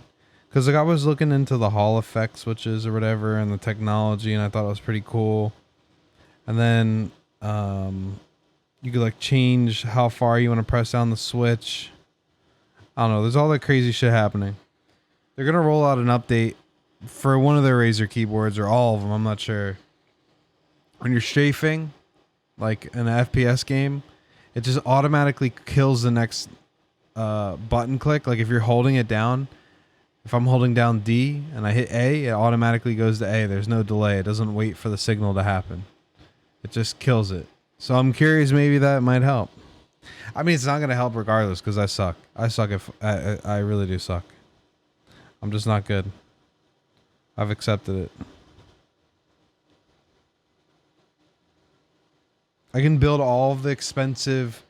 because like I was looking into the Hall effect switches or whatever and the technology, and I thought it was pretty cool. And then you could like change how far you want to press down the switch. I don't know. There's all that crazy shit happening. They're gonna roll out an update for one of their Razer keyboards or all of them. I'm not sure. When you're strafing, like in an FPS game, it just automatically kills the next button click. Like if you're holding it down, if I'm holding down D and I hit A, it automatically goes to A. There's no delay. It doesn't wait for the signal to happen. It just kills it. So I'm curious, maybe that might help. I mean, it's not going to help regardless because I suck. I suck if I really do suck. I'm just not good. I've accepted it. I can build all of the expensive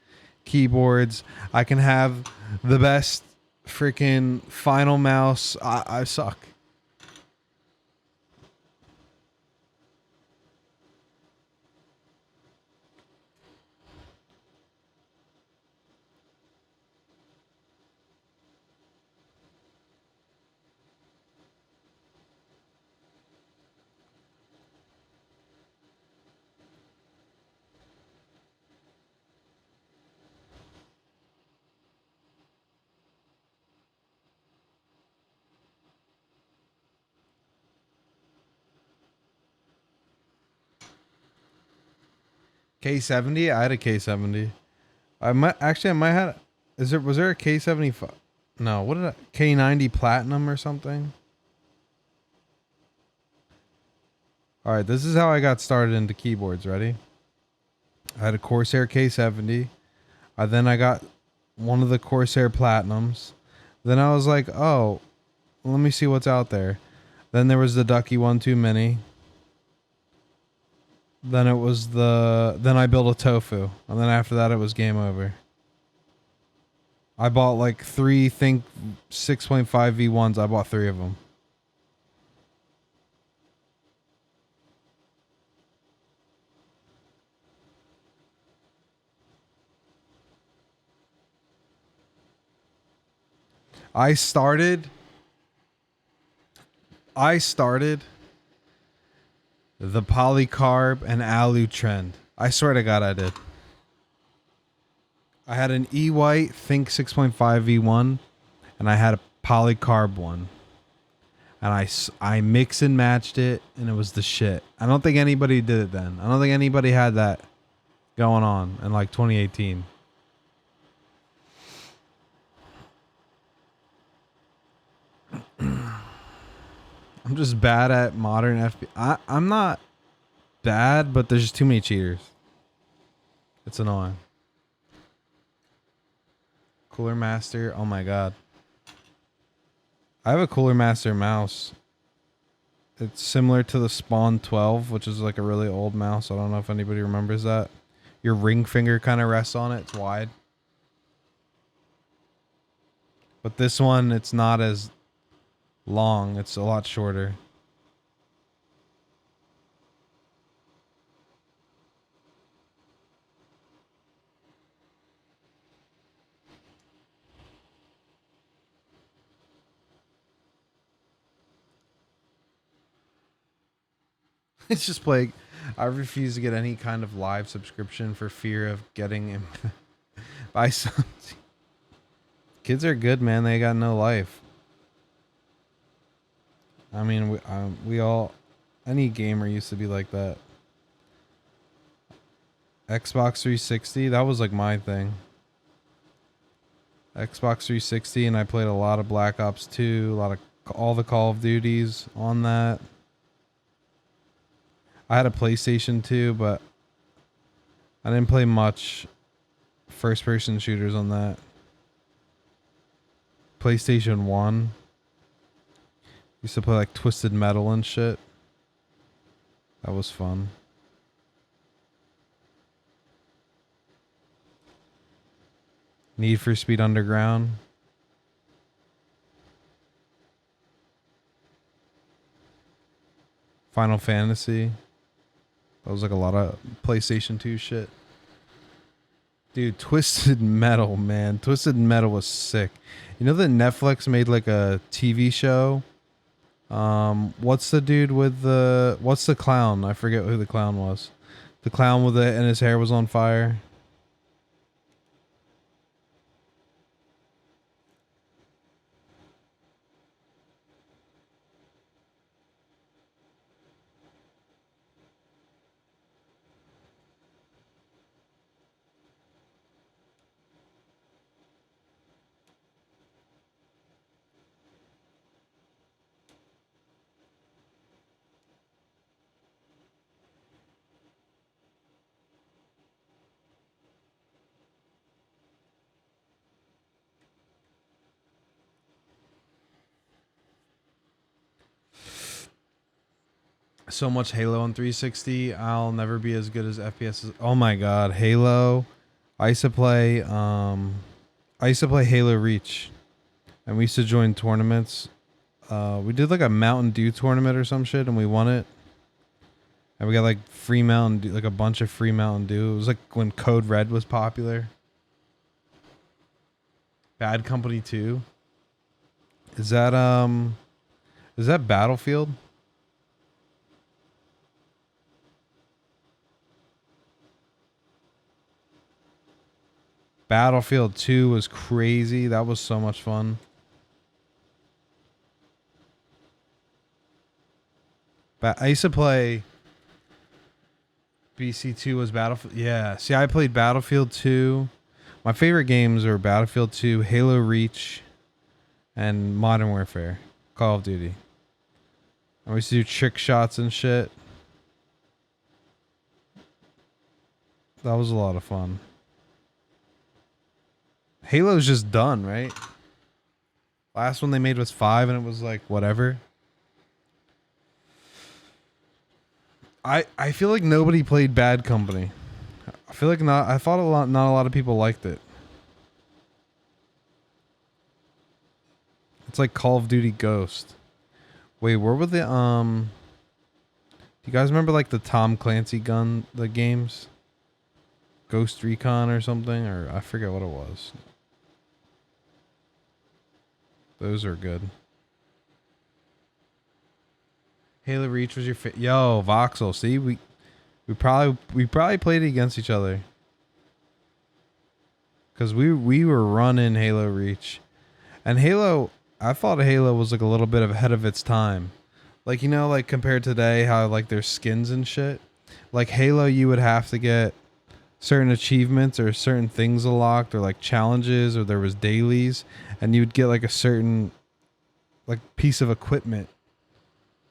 keyboards. I can have the best freaking final mouse. I suck. K70? I had a K70. I might have. Was there a K75? No, what did I? K90 Platinum or something? All right, this is how I got started into keyboards. Ready? I had a Corsair K70. Then I got one of the Corsair Platinums. Then I was like, oh, let me see what's out there. Then there was the Ducky 1-2 Mini. Then it was then I built a Tofu. And then after that it was game over. I bought like 3 Think 6.5 V1s. I bought 3 of them. I started the polycarb and alu trend. I swear to God I did. I had an E-White Think 6.5 V1 and I had a polycarb one. And I mix and matched it and it was the shit. I don't think anybody did it then. I don't think anybody had that going on in like 2018. I'm just bad at modern FPS. I'm not bad, but there's just too many cheaters. It's annoying. Cooler Master. Oh my god. I have a Cooler Master mouse. It's similar to the Spawn 12, which is like a really old mouse. I don't know if anybody remembers that. Your ring finger kind of rests on it. It's wide. But this one, it's not as long. It's a lot shorter. It's just like I refuse to get any kind of live subscription for fear of getting him by some. Kids are good, man. They got no life. I mean, we all, any gamer used to be like that. Xbox 360, that was like my thing. Xbox 360, and I played a lot of Black Ops 2, a lot of all the Call of Duties on that. I had a PlayStation 2, but I didn't play much first-person shooters on that. PlayStation 1. Used to play like Twisted Metal and shit. That was fun. Need for Speed Underground. Final Fantasy. That was like a lot of PlayStation 2 shit. Dude, Twisted Metal, man. Twisted Metal was sick. You know that Netflix made like a TV show? What's the dude with what's the clown? I forget who the clown was. The clown with it and his hair was on fire. So much Halo on 360. I'll never be as good as FPS. Oh my god, Halo. I used to play Halo Reach. And we used to join tournaments. We did like a Mountain Dew tournament or some shit and we won it. And we got like free Mountain Dew, like a bunch of free Mountain Dew. It was like when Code Red was popular. Bad Company 2. Is that Battlefield? Battlefield 2 was crazy. That was so much fun. I used to play BC2 was Battlefield. Yeah. See, I played Battlefield 2. My favorite games are Battlefield 2, Halo Reach, and Modern Warfare. Call of Duty. I used to do trick shots and shit. That was a lot of fun. Halo's just done, right? Last one they made was 5 and it was like whatever. I feel like nobody played Bad Company. I feel like not a lot of people liked it. It's like Call of Duty Ghost. Wait, where were the do you guys remember like the Tom Clancy the games? Ghost Recon or something, or I forget what it was. Those are good. Halo Reach was your yo, Voxel. See, we probably played it against each other. Cause we were running Halo Reach. And Halo, I thought Halo was like a little bit ahead of its time. Like, you know, like compared to today, how like there's skins and shit. Like Halo, you would have to get certain achievements or certain things unlocked or like challenges, or there was dailies, and you'd get like a certain like piece of equipment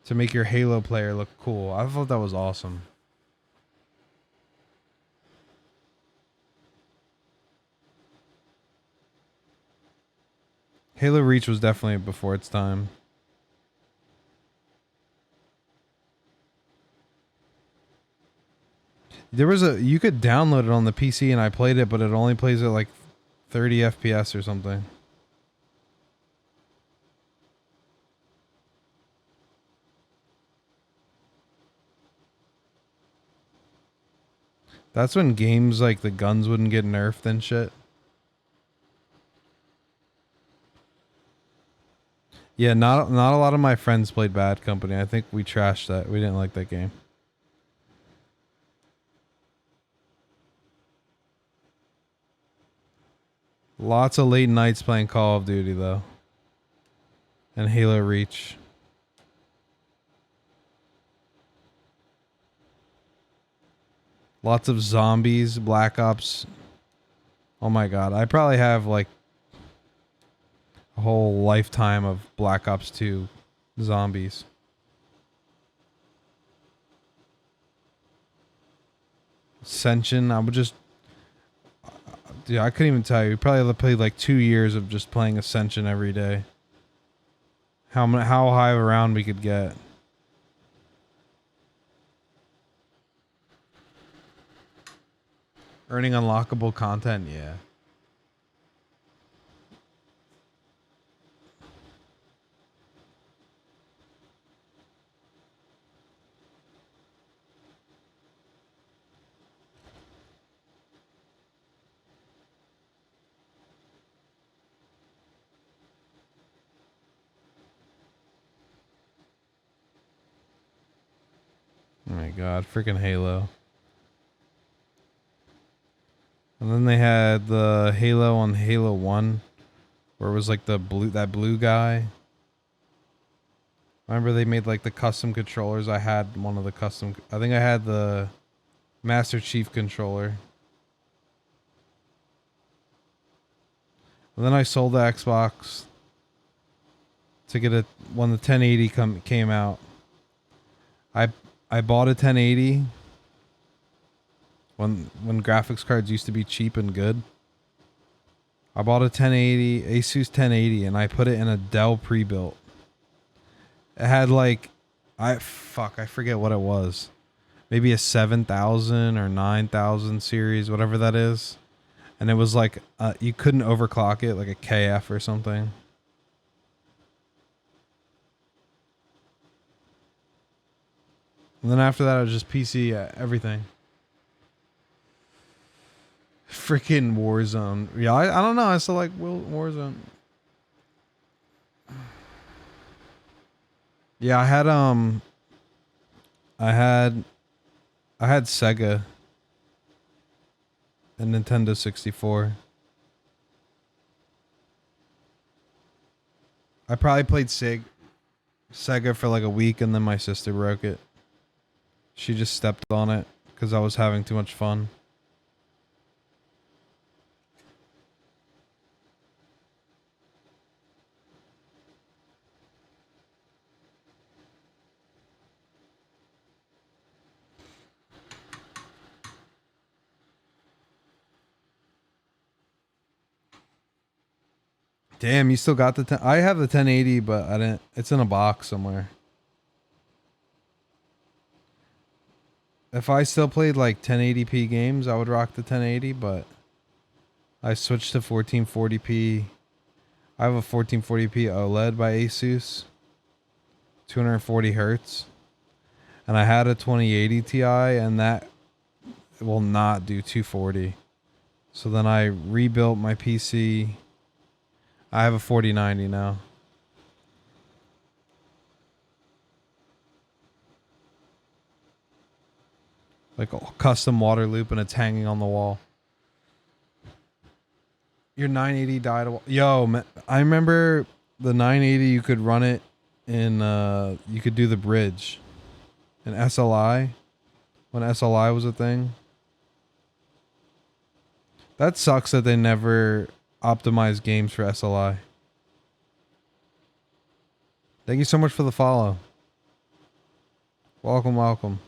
to make your Halo player look cool. I thought that was awesome. Halo Reach was definitely before its time. You could download it on the PC and I played it, but it only plays at like 30 FPS or something. That's when games like the guns wouldn't get nerfed and shit. Yeah, not a lot of my friends played Bad Company. I think we trashed that. We didn't like that game. Lots of late nights playing Call of Duty though. And Halo Reach. Lots of zombies, Black Ops. Oh my god, I probably have like a whole lifetime of Black Ops 2 zombies. Ascension, I would just dude, I couldn't even tell you. We probably played like 2 years of just playing Ascension every day. How high of a round we could get. Earning unlockable content, yeah. Oh my god, freaking Halo. And then they had the Halo on Halo 1, where it was like that blue guy. Remember they made like the custom controllers? I had one of the custom. I think I had the Master Chief controller. And then I sold the Xbox to get it when the 1080 came out. I I bought a 1080 when graphics cards used to be cheap and good. I bought a 1080 Asus 1080 and I put it in a Dell pre-built. It had like I forget what it was. Maybe a 7000 or 9000 series, whatever that is. And it was like you couldn't overclock it, like a KF or something. And then after that, it was just PC, everything. Freaking Warzone. Yeah, I don't know. I still like Warzone. Yeah, I had I had Sega and Nintendo 64. I probably played Sega for like a week and then my sister broke it. She just stepped on it because I was having too much fun. Damn, you still got the 10. I have the 1080, but I didn't. It's in a box somewhere. If I still played like 1080p games, I would rock the 1080, but I switched to 1440p. I have a 1440p OLED by Asus, 240 hertz, and I had a 2080 Ti, and that will not do 240. So then I rebuilt my PC. I have a 4090 now. Like a custom water loop, and it's hanging on the wall. Your 980 died. Yo, man, I remember the 980. You could run it in. You could do the bridge in SLI when SLI was a thing. That sucks that they never optimized games for SLI. Thank you so much for the follow. Welcome, welcome.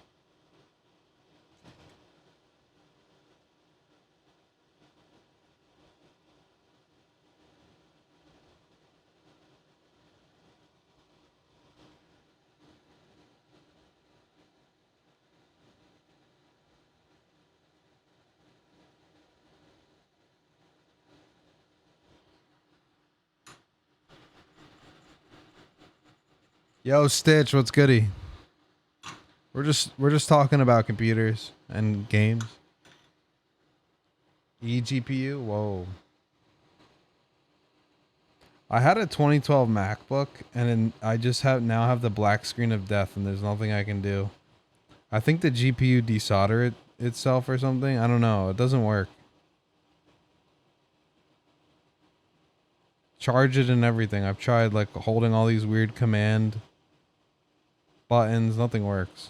Yo, Stitch, what's goody? We're just talking about computers and games. eGPU, whoa. I had a 2012 MacBook, and I just now have the black screen of death, and there's nothing I can do. I think the GPU desolder itself or something. I don't know. It doesn't work. Charge it and everything. I've tried like holding all these weird command buttons. Nothing works.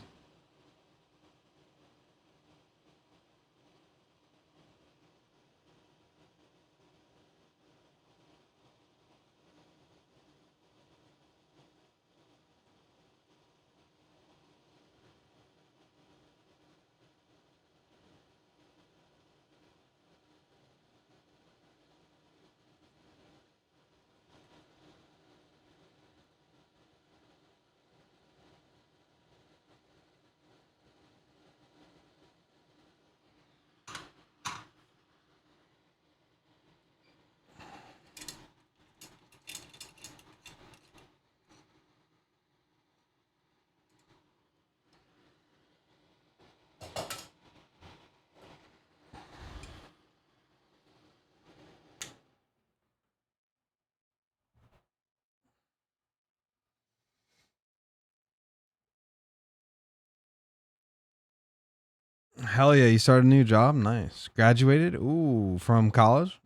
Hell yeah, you started a new job? Nice. Graduated? Ooh, from college?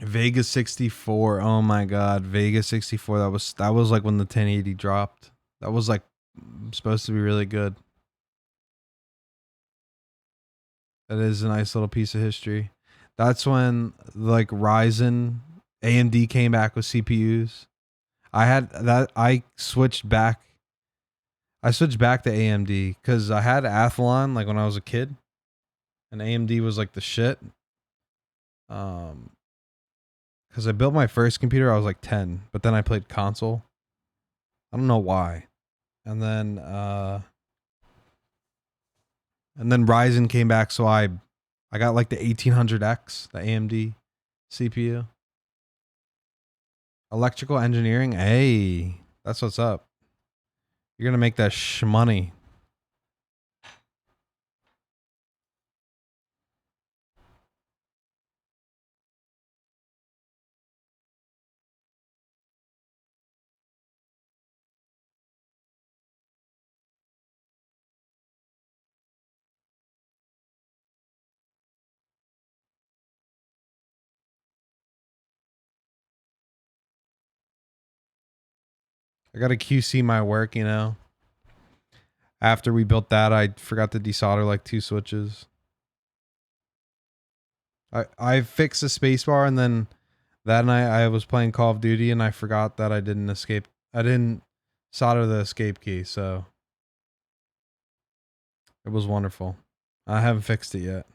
Vegas 64. Oh my god, Vegas 64. That was like when the 1080 dropped. That was like supposed to be really good. That is a nice little piece of history. That's when like Ryzen AMD came back with CPUs. I switched back. I switched back to AMD because I had Athlon like when I was a kid, and AMD was like the shit. Um, because I built my first computer, I was like 10, but then I played console. I don't know why. And then Ryzen came back, so I got like the 1800X, the AMD CPU. Electrical engineering, hey, that's what's up. You're gonna make that money. I gotta QC my work, you know. After we built that, I forgot to desolder like 2 switches. I fixed the spacebar, and then that night I was playing Call of Duty and I forgot that I didn't solder the escape key, so it was wonderful. I haven't fixed it yet.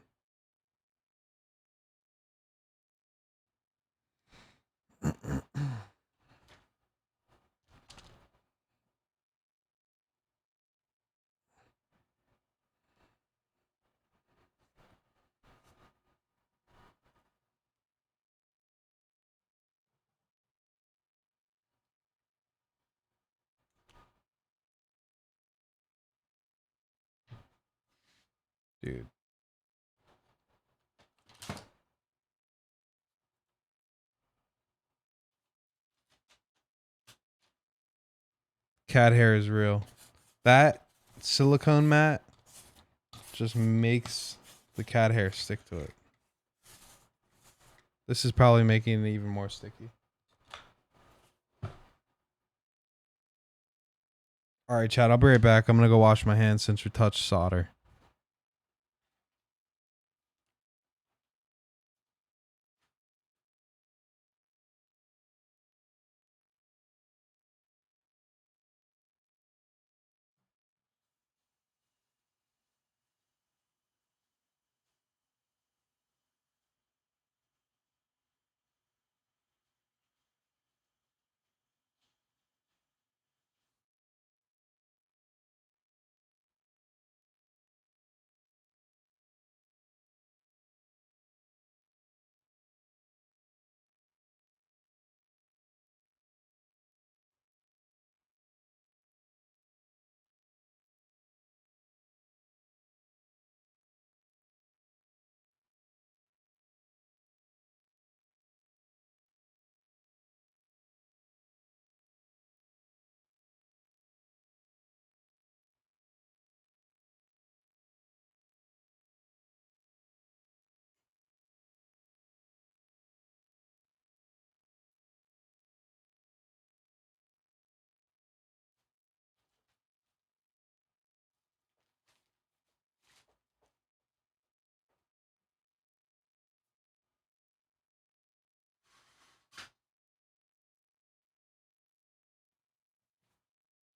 Dude. Cat hair is real. That silicone mat just makes the cat hair stick to it. This is probably making it even more sticky. All right, Chad, I'll be right back. I'm going to go wash my hands since we touched solder.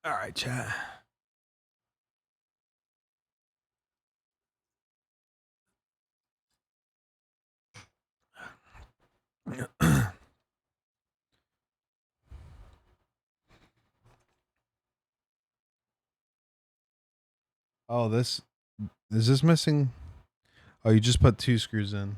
All right, Chad. Oh, this is this missing? Oh, you just put 2 screws in.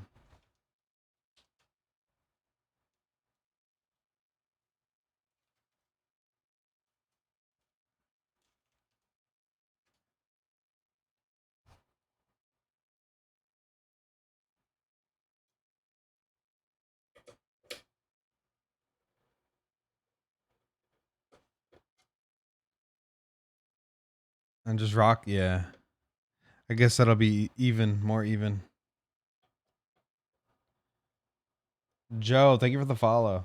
And just rock, yeah. I guess that'll be even, more even. Joe, thank you for the follow.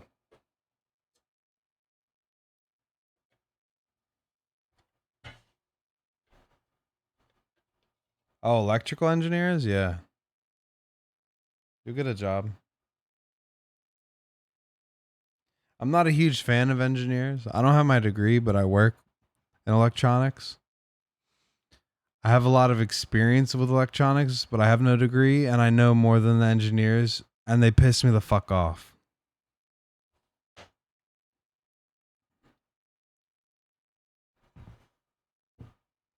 Oh, electrical engineers? Yeah. You get a job. I'm not a huge fan of engineers. I don't have my degree, but I work in electronics. I have a lot of experience with electronics, but I have no degree, and I know more than the engineers, and they piss me the fuck off.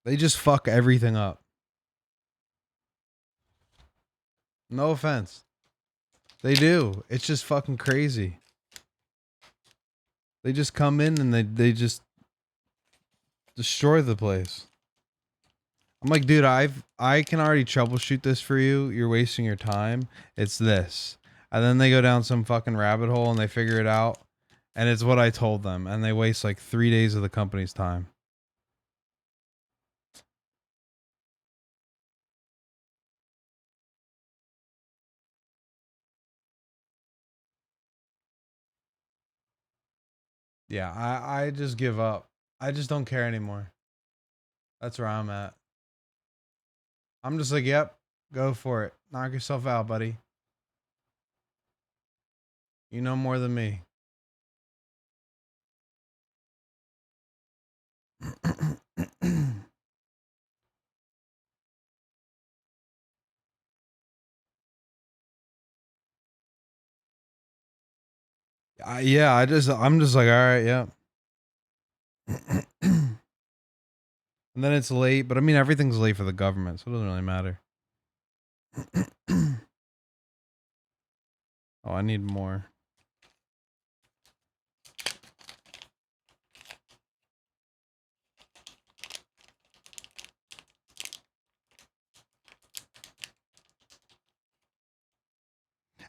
They just fuck everything up. No offense. They do. It's just fucking crazy. They just come in and they just destroy the place. I'm like, dude, I can already troubleshoot this for you. You're wasting your time. It's this. And then they go down some fucking rabbit hole and they figure it out. And it's what I told them. And they waste like 3 days of the company's time. Yeah, I just give up. I just don't care anymore. That's where I'm at. I'm just like, yep, go for it. Knock yourself out, buddy. You know more than me. Yeah, I'm just like, all right, yeah. And then it's late, but I mean, everything's late for the government, so it doesn't really matter. Oh, I need more.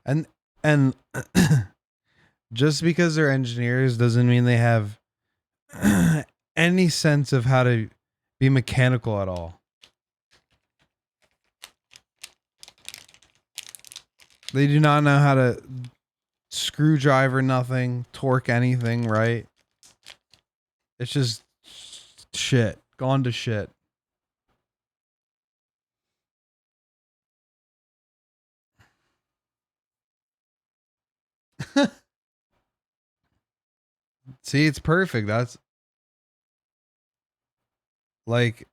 And and just because they're engineers doesn't mean they have any sense of how to be mechanical at all. They do not know how to screwdriver nothing, torque anything, right? It's just shit. Gone to shit. See, it's perfect. That's like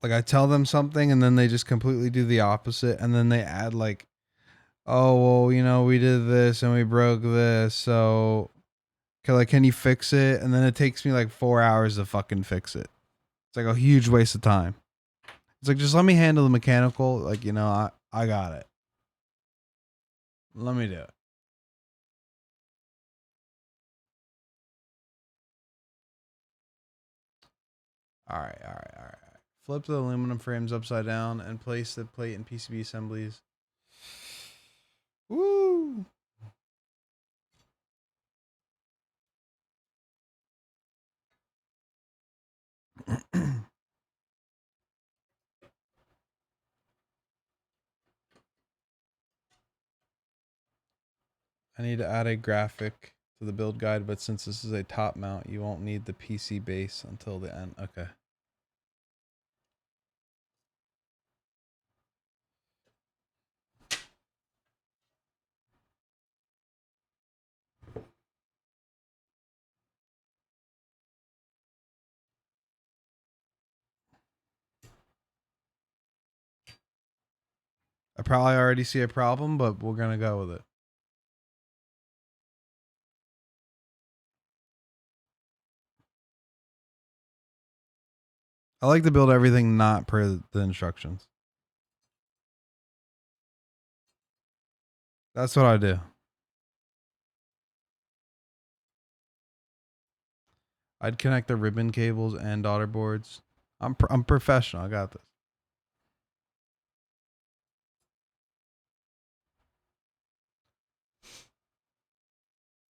I tell them something and then they just completely do the opposite and then they add like, oh well, you know, we did this and we broke this, so can you fix it? And then it takes me like 4 hours to fucking fix it. It's like a huge waste of time. It's like, just let me handle the mechanical. Like, you know, I got it. Let me do it. All right, all right, all right. Flip the aluminum frames upside down and place the plate and PCB assemblies. Woo! I need to add a graphic to the build guide, but since this is a top mount, you won't need the PC base until the end. Okay. I probably already see a problem, but we're gonna go with it. I like to build everything not per the instructions. That's what I do. I'd connect the ribbon cables and daughter boards. I'm professional. I got this.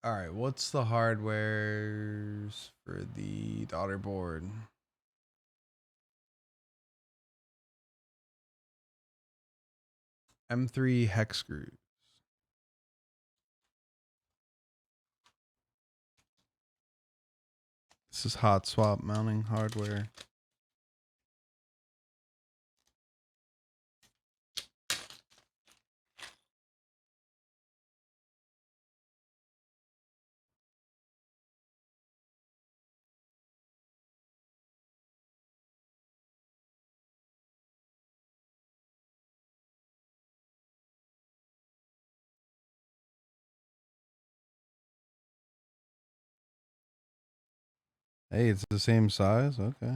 All right, what's the hardwares for the daughter board? M3 hex screws. This is hot swap mounting hardware. Hey, it's the same size. Okay.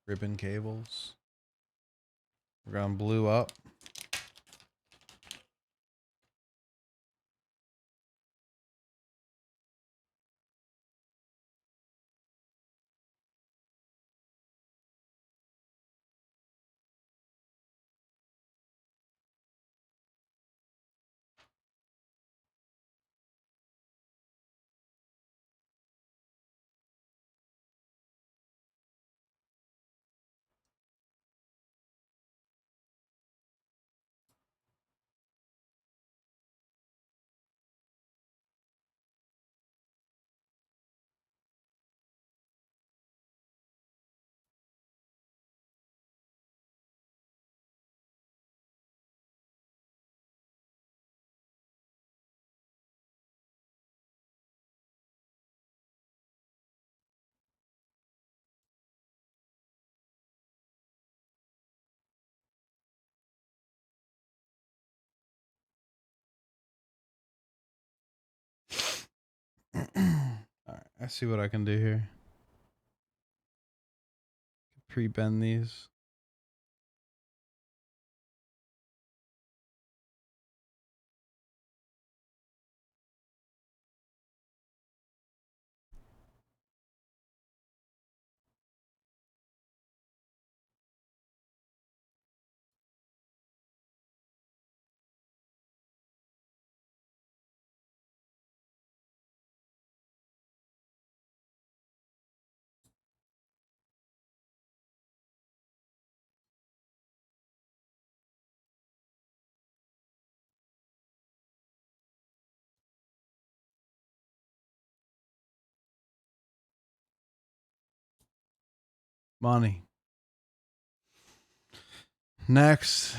Ribbon cables. We're going blue up. All right, I see what I can do here. Pre-bend these. Money. Next.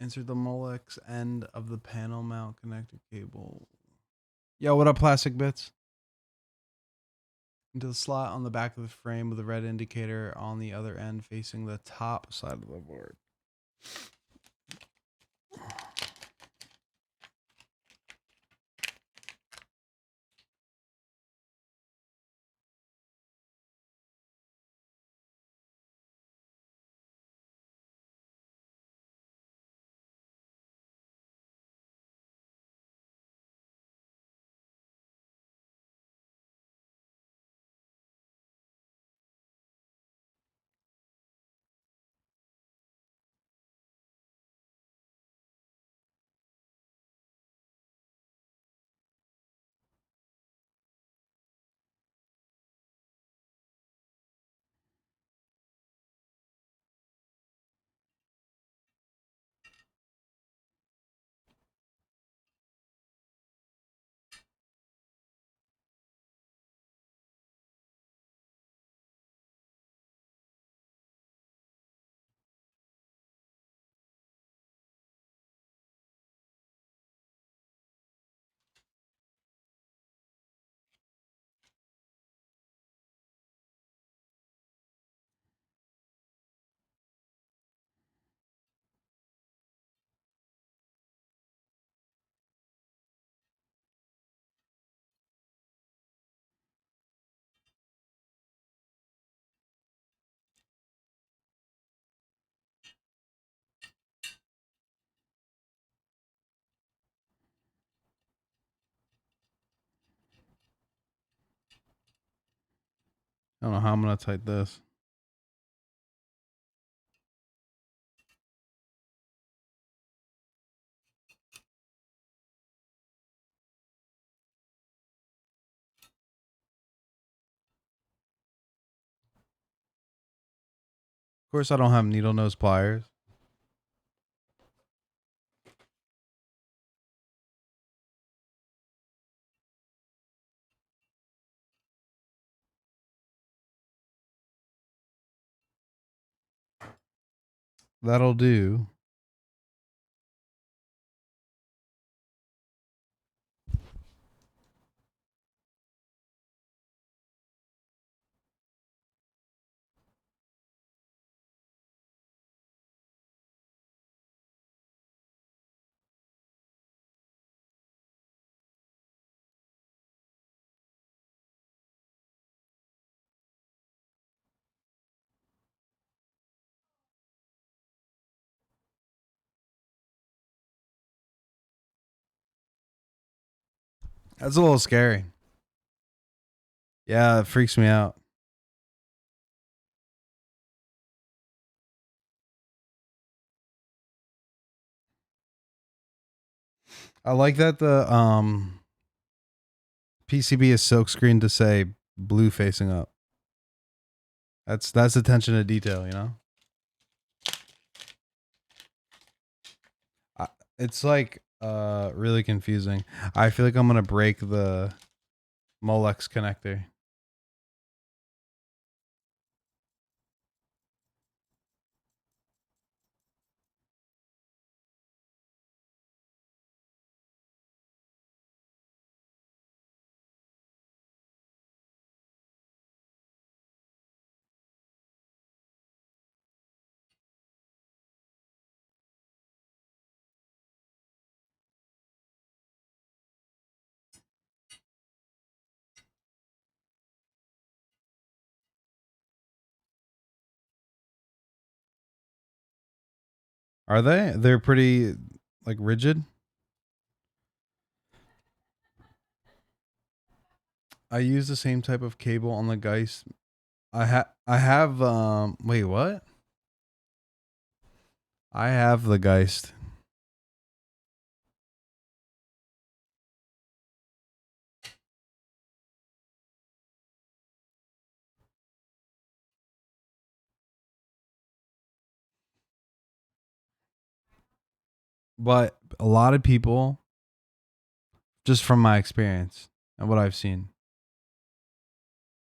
Insert the Molex end of the panel mount connector cable. Yo, what up, plastic bits? Into the slot on the back of the frame with the red indicator on the other end facing the top side of the board. I don't know how I'm gonna type this. Of course, I don't have needle nose pliers. That'll do. That's a little scary. Yeah, it freaks me out. I like that the PCB is silkscreen to say blue facing up. That's attention to detail, you know? It's like really confusing. I feel like I'm gonna break the Molex connector. Are they? They're pretty like rigid. I use the same type of cable on the Geist. I have wait, what? I have the Geist. But a lot of people, just from my experience and what I've seen.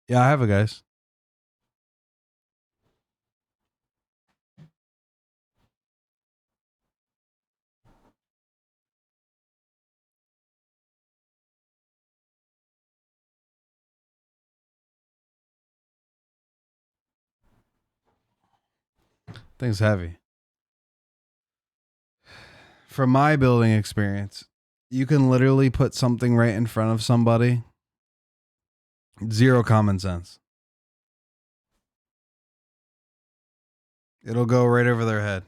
Yeah, I have a Geist. Thing's heavy. From my building experience, you can literally put something right in front of somebody. Zero common sense. It'll go right over their head.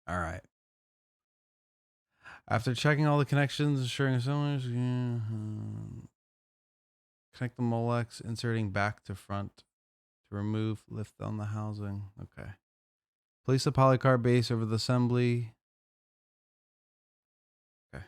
All right. After checking all the connections, ensuring someone connect the Molex, inserting back to front to remove lift on the housing. Okay. Place the polycarbonate base over the assembly. Okay.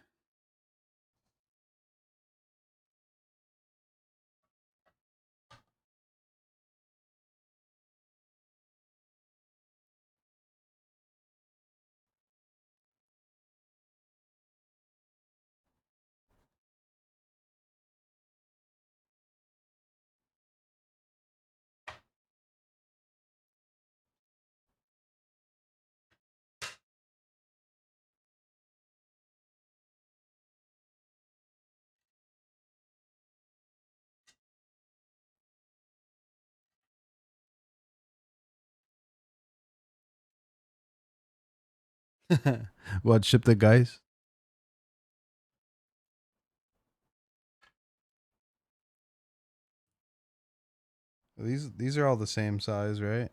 What, ship the guys? These are all the same size, right?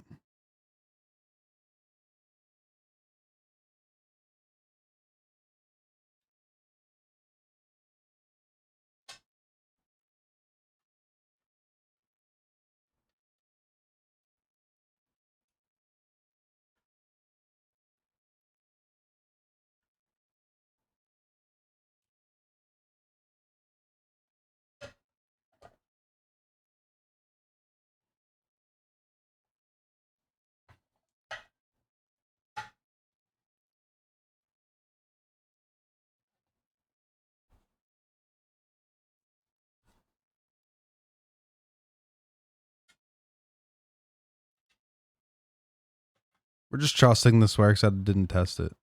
We're just trusting this works. I didn't test it.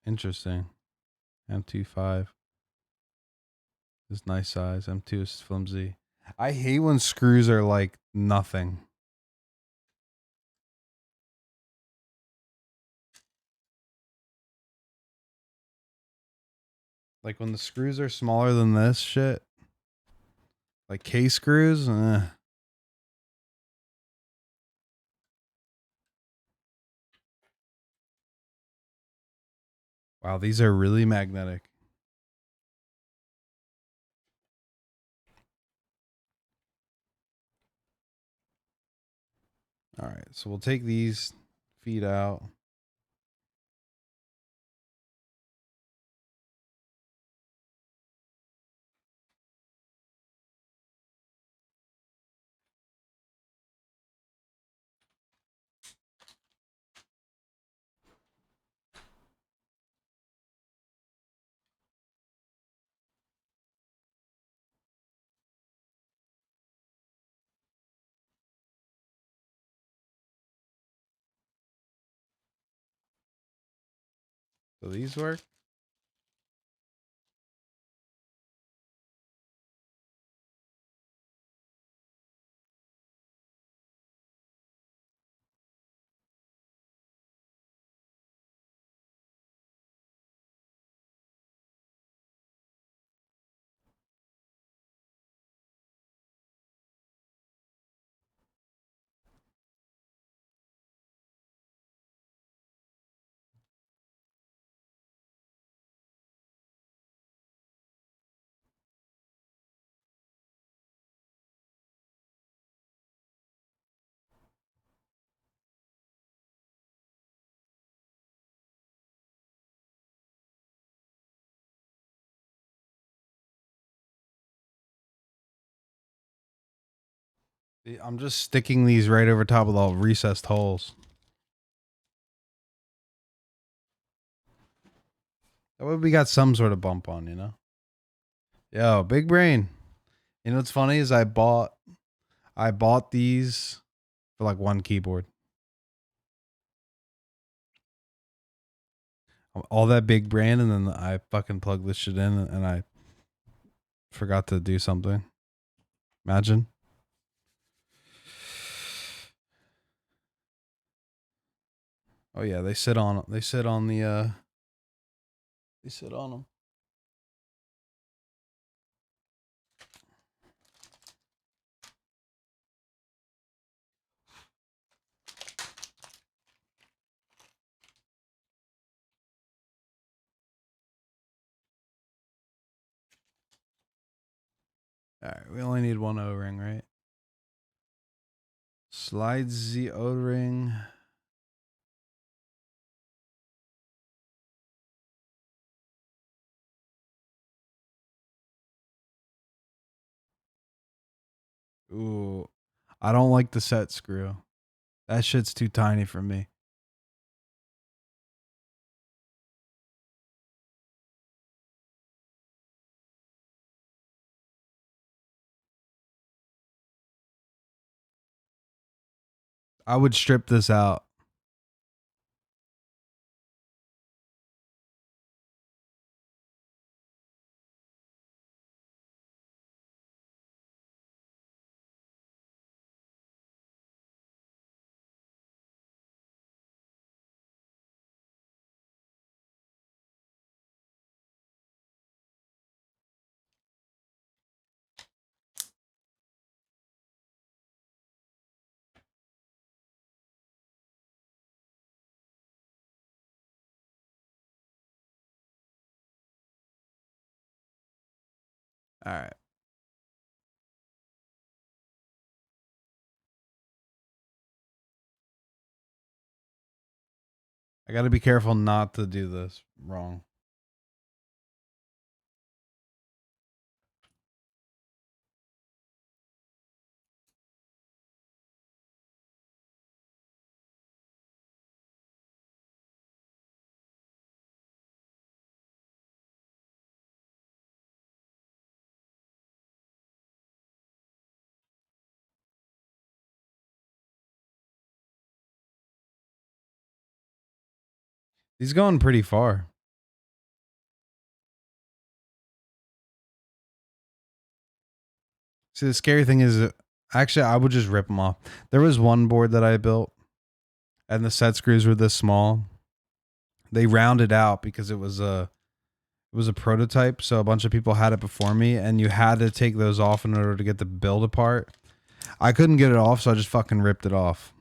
Interesting. M25 is nice size. M2 is flimsy. I hate when screws are like nothing. Like when the screws are smaller than this shit. Like K screws. Wow, these are really magnetic. All right, so we'll take these feet out. So these work. I'm just sticking these right over top of the recessed holes. That way we got some sort of bump on, you know? Yo, big brain. You know what's funny is I bought these for like one keyboard. All that big brain, and then I fucking plugged this shit in and I forgot to do something. Imagine. Oh yeah, they sit on the they sit on them. All right, we only need one O-ring, right? Slides the O-ring. Ooh, I don't like the set screw. That shit's too tiny for me. I would strip this out. All right. I got to be careful not to do this wrong. He's going pretty far. See, the scary thing is, actually, I would just rip them off. There was one board that I built, and the set screws were this small. They rounded out because it was a prototype, so a bunch of people had it before me, and you had to take those off in order to get the build apart. I couldn't get it off, so I just fucking ripped it off.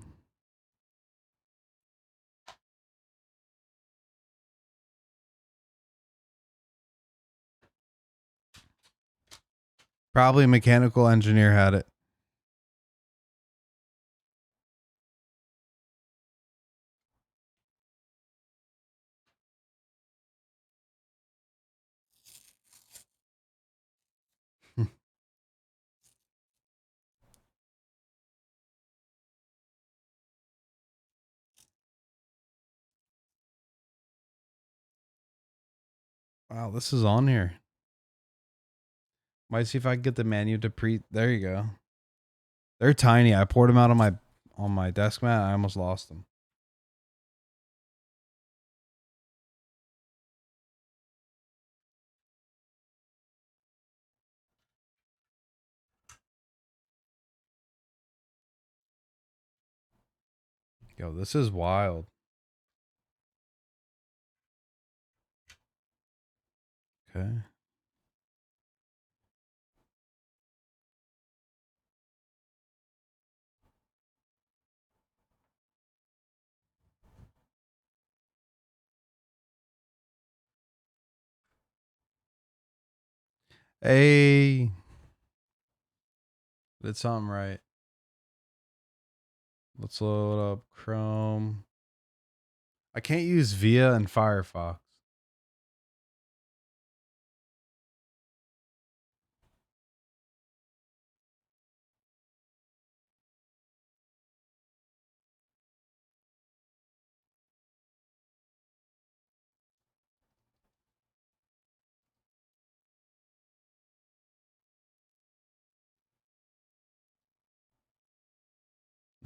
Probably a mechanical engineer had it. Wow, this is on here. Might see if I can get the menu to pre. There you go. They're tiny. I poured them out on my desk mat. I almost lost them. Yo, this is wild. Okay. Hey, did something right. Let's load up Chrome. I can't use Via and Firefox.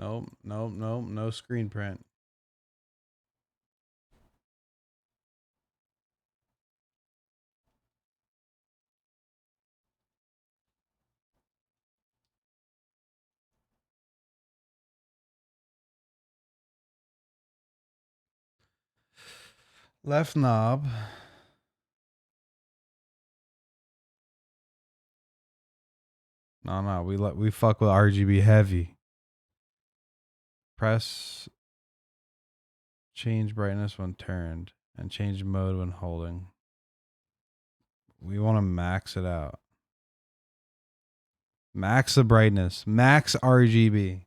Nope, nope, nope, no screen print. Left knob. No, we fuck with RGB heavy. Press change brightness when turned and change mode when holding. We want to max it out. Max the brightness. Max RGB.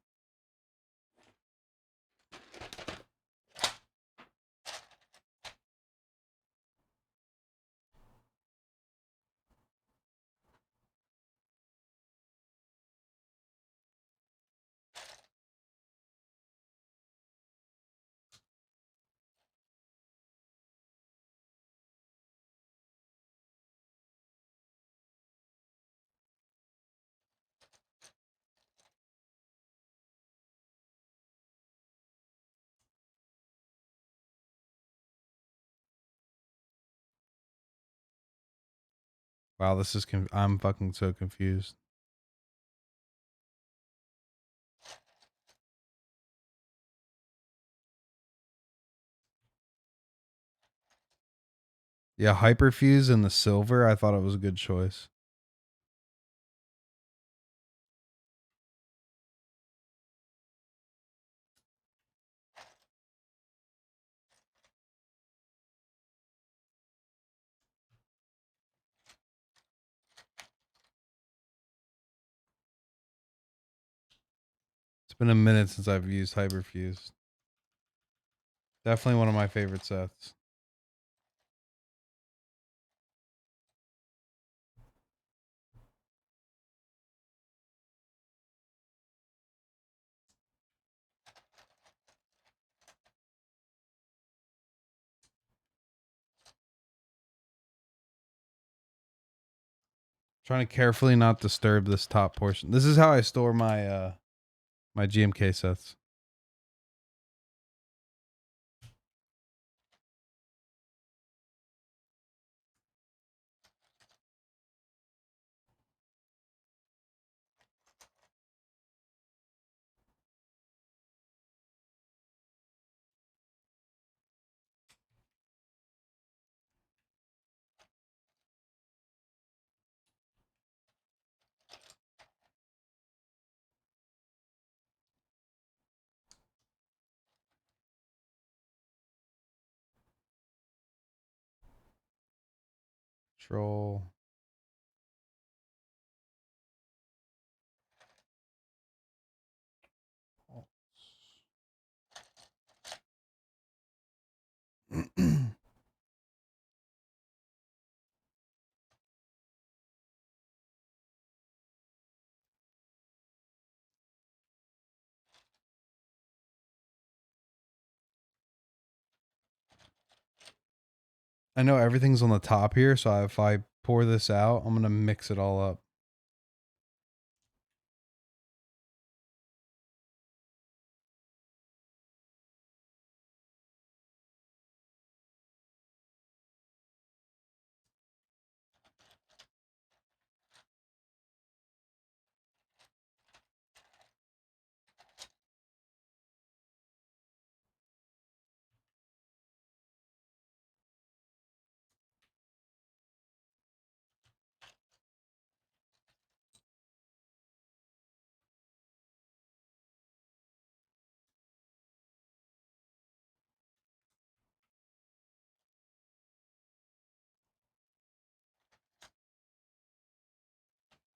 Wow, this is I'm fucking so confused. Yeah, hyperfuse and the silver. I thought it was a good choice. It's been a minute since I've used hyperfuse. Definitely one of my favorite sets. Trying to carefully not disturb this top portion. This is how I store my my GMK sets. Control. I know everything's on the top here, so if I pour this out, I'm gonna mix it all up.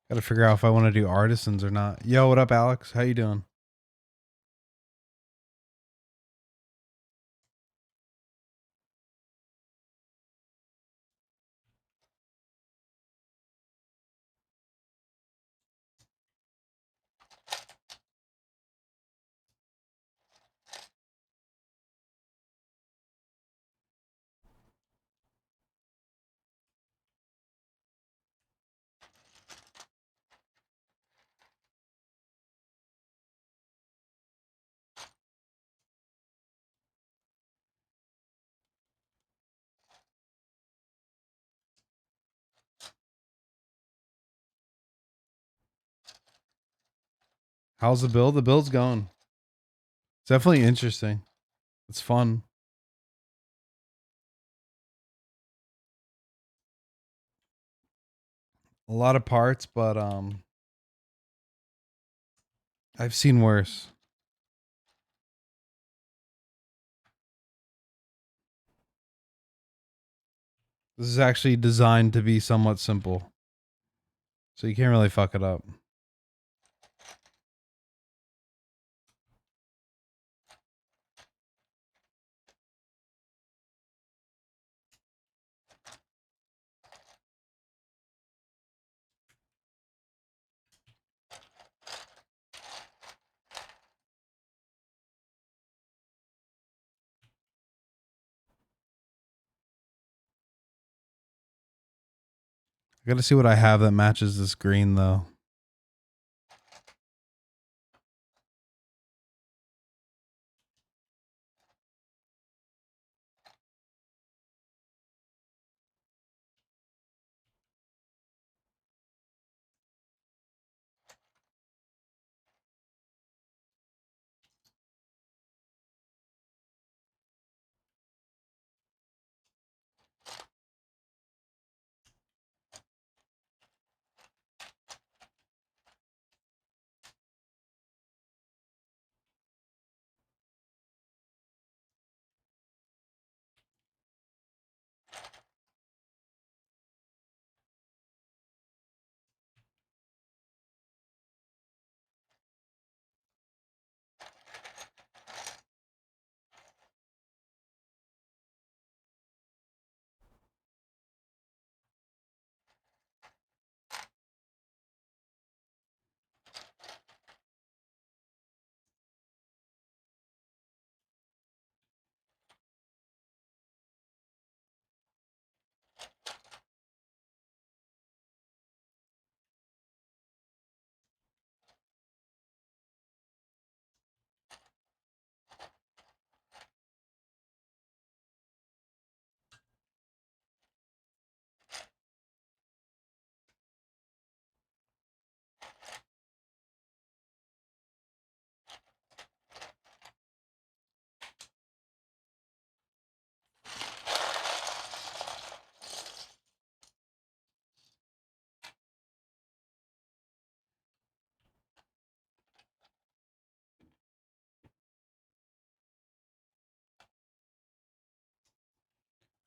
Got to figure out if I want to do artisans or not. Yo, what up, Alex? How you doing? How's the build? The build's going. It's definitely interesting. It's fun. A lot of parts, but I've seen worse. This is actually designed to be somewhat simple. So you can't really fuck it up. I gotta see what I have that matches this green though.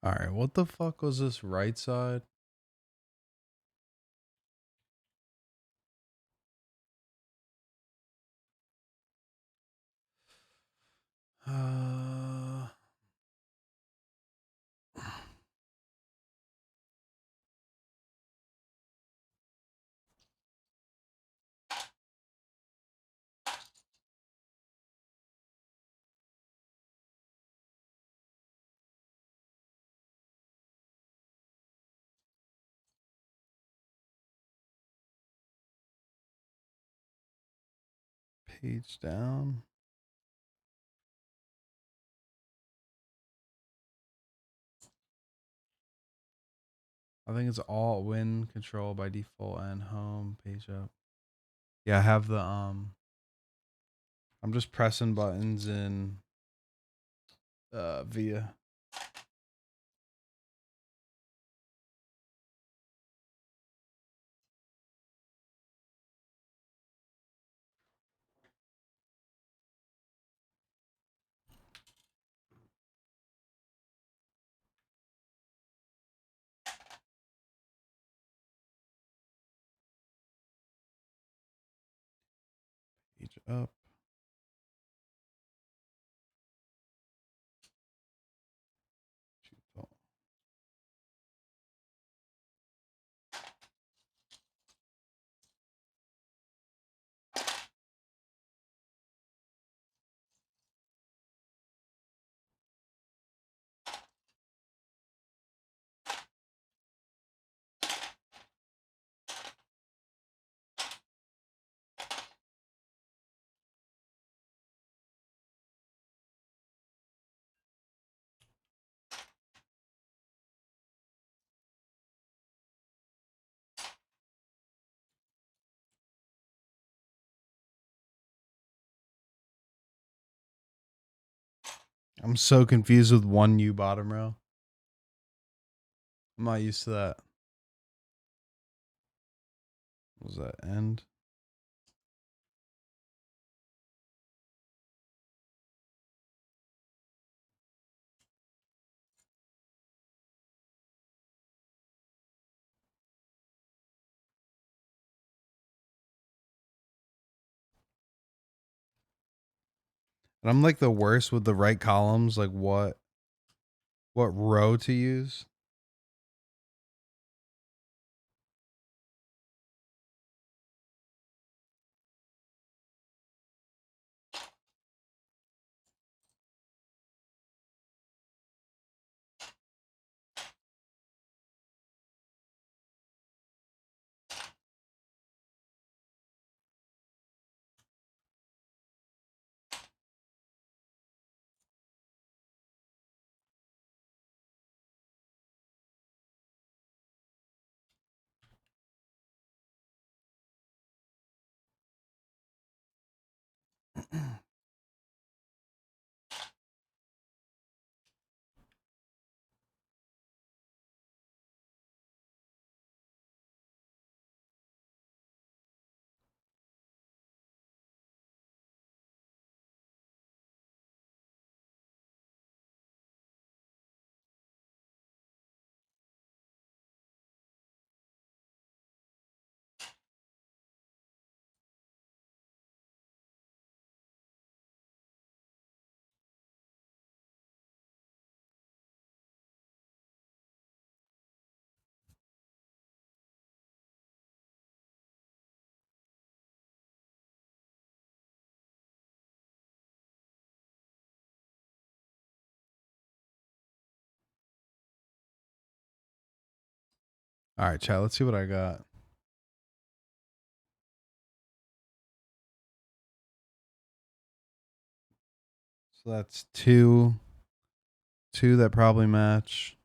All right, what the fuck was this right side? Uh, page down. I think it's alt win control by default and home page up. Yeah, I have the I'm just pressing buttons in via page up. I'm so confused with 1U bottom row. I'm not used to that. What was that end? And I'm like the worst with the right columns, like what row to use. All right, chat. Let's see what I got. So that's two that probably match.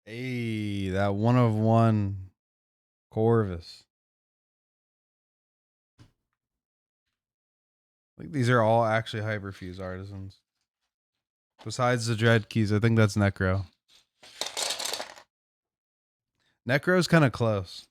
Hey, that 1 of 1 Corvus. I think these are all actually hyperfuse artisans. Besides the Dread Keys, I think that's Necro. Necro's kind of close.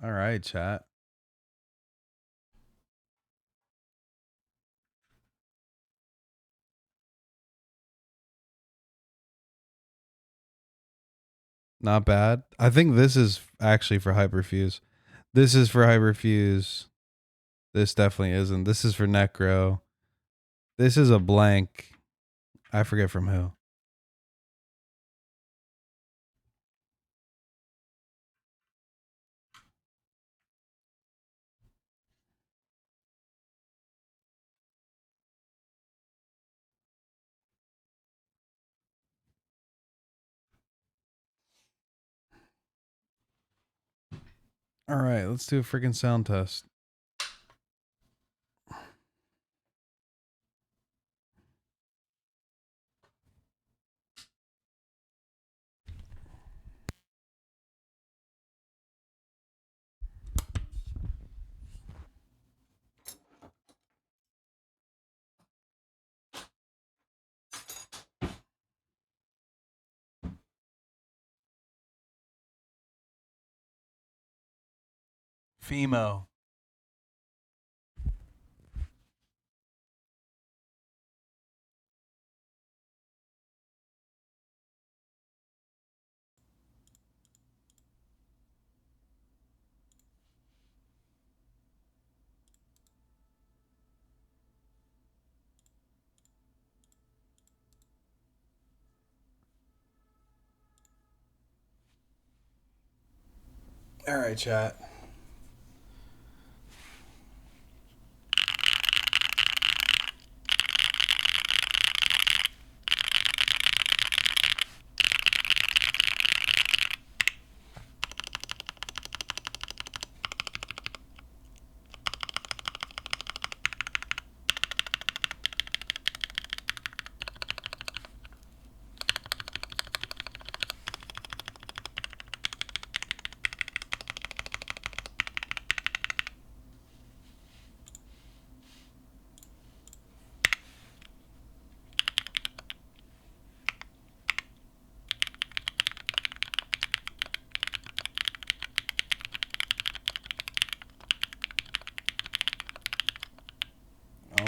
All right, chat. Not bad. I think this is actually for Hyperfuse. This is for Hyperfuse. This definitely isn't. This is for Necro. This is a blank. I forget from who. All right, let's do a freaking sound test. Femo. All right, chat.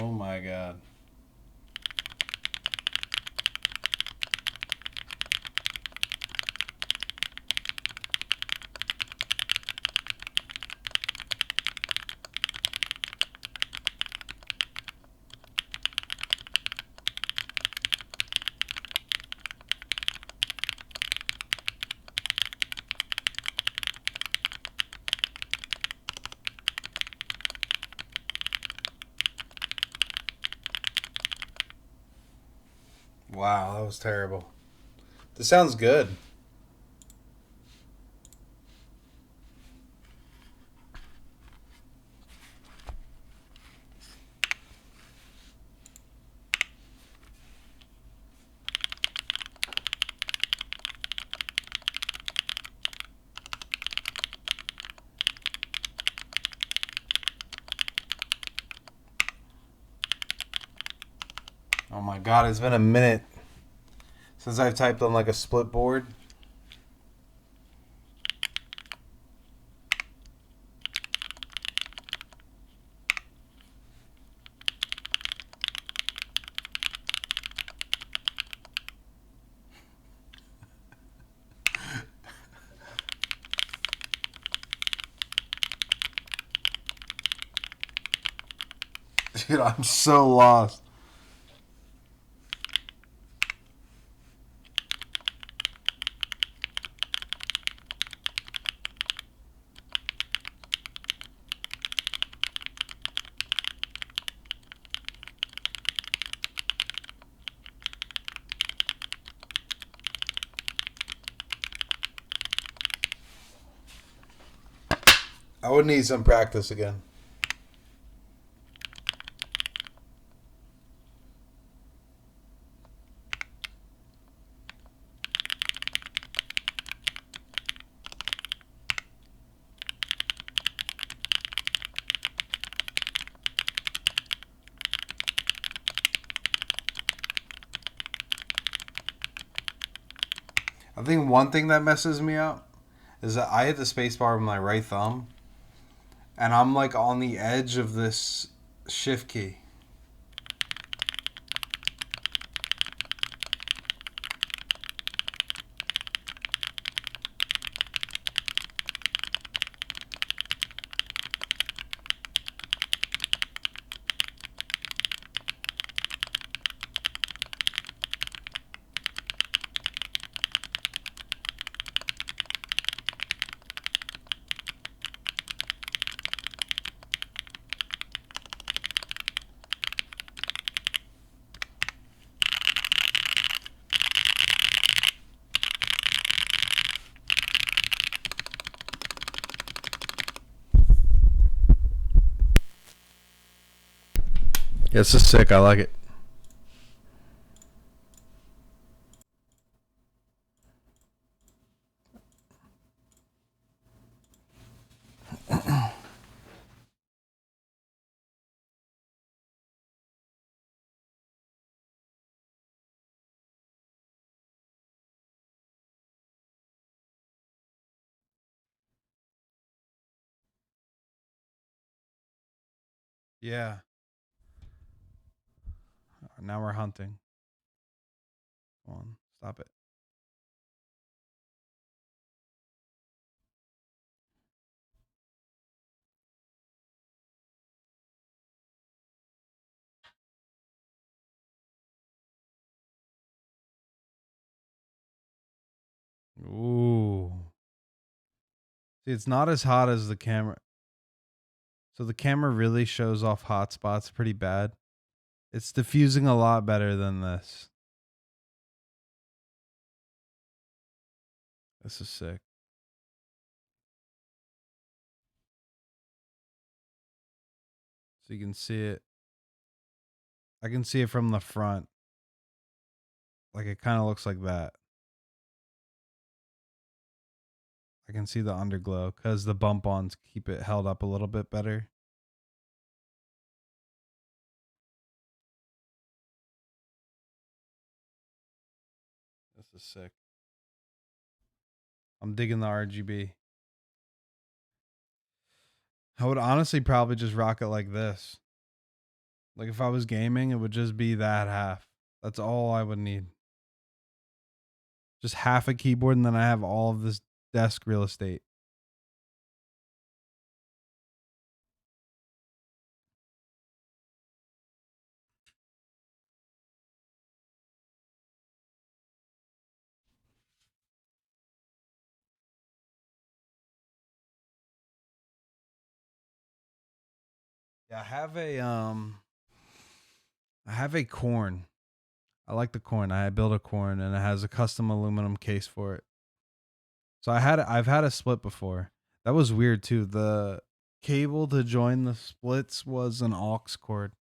Oh my god. Wow, that was terrible. This sounds good. Oh my god, it's been a minute since I've typed on like a split board. Dude, I'm so lost. I would need some practice again. I think one thing that messes me up is that I hit the spacebar with my right thumb, And I'm like on the edge of this shift key. Yeah, this is sick. I like it. Yeah. Now we're hunting. Come on, stop it. Ooh. See, it's not as hot as the camera. So the camera really shows off hot spots pretty bad. It's diffusing a lot better than this. This is sick. So you can see it. I can see it from the front. Like it kind of looks like that. I can see the underglow because the bump ons keep it held up a little bit better. This is sick. I'm digging the RGB. I would honestly probably just rock it like this. Like if I was gaming, it would just be that half. That's all I would need. Just half a keyboard, and then I have all of this desk real estate. Yeah, I have a corn. I like the corn. I built a corn and it has a custom aluminum case for it. So I've had a split before. That was weird too. The cable to join the splits was an aux cord.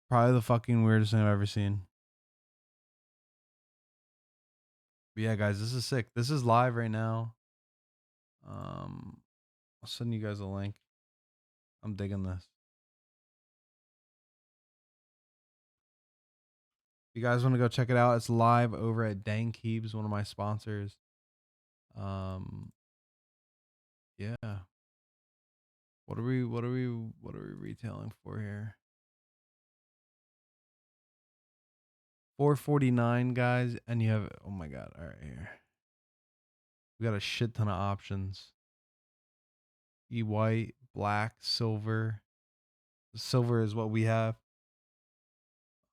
Probably the fucking weirdest thing I've ever seen. But yeah, guys, this is sick. This is live right now. I'll send you guys a link. I'm digging this. If you guys want to go check it out, it's live over at Dang Keebs, one of my sponsors. Um, yeah. What are we retailing for here? $4.49, guys, and you have, oh my god, all right, here. We got a shit ton of options. White, black, silver. Silver is what we have.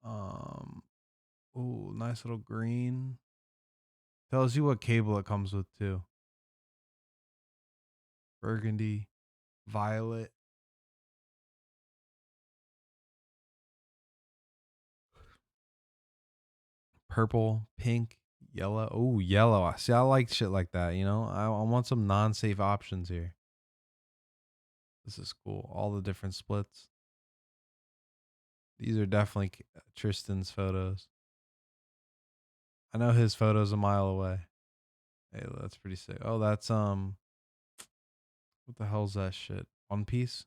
Oh, nice little green. Tells you what cable it comes with too. Burgundy, violet, purple, pink, yellow. Oh, yellow. See, I like shit like that, you know? I want some non-safe options here. This is cool. All the different splits. These are definitely Tristan's photos. I know his photo's a mile away. Hey, that's pretty sick. Oh, that's what the hell's that shit? One Piece?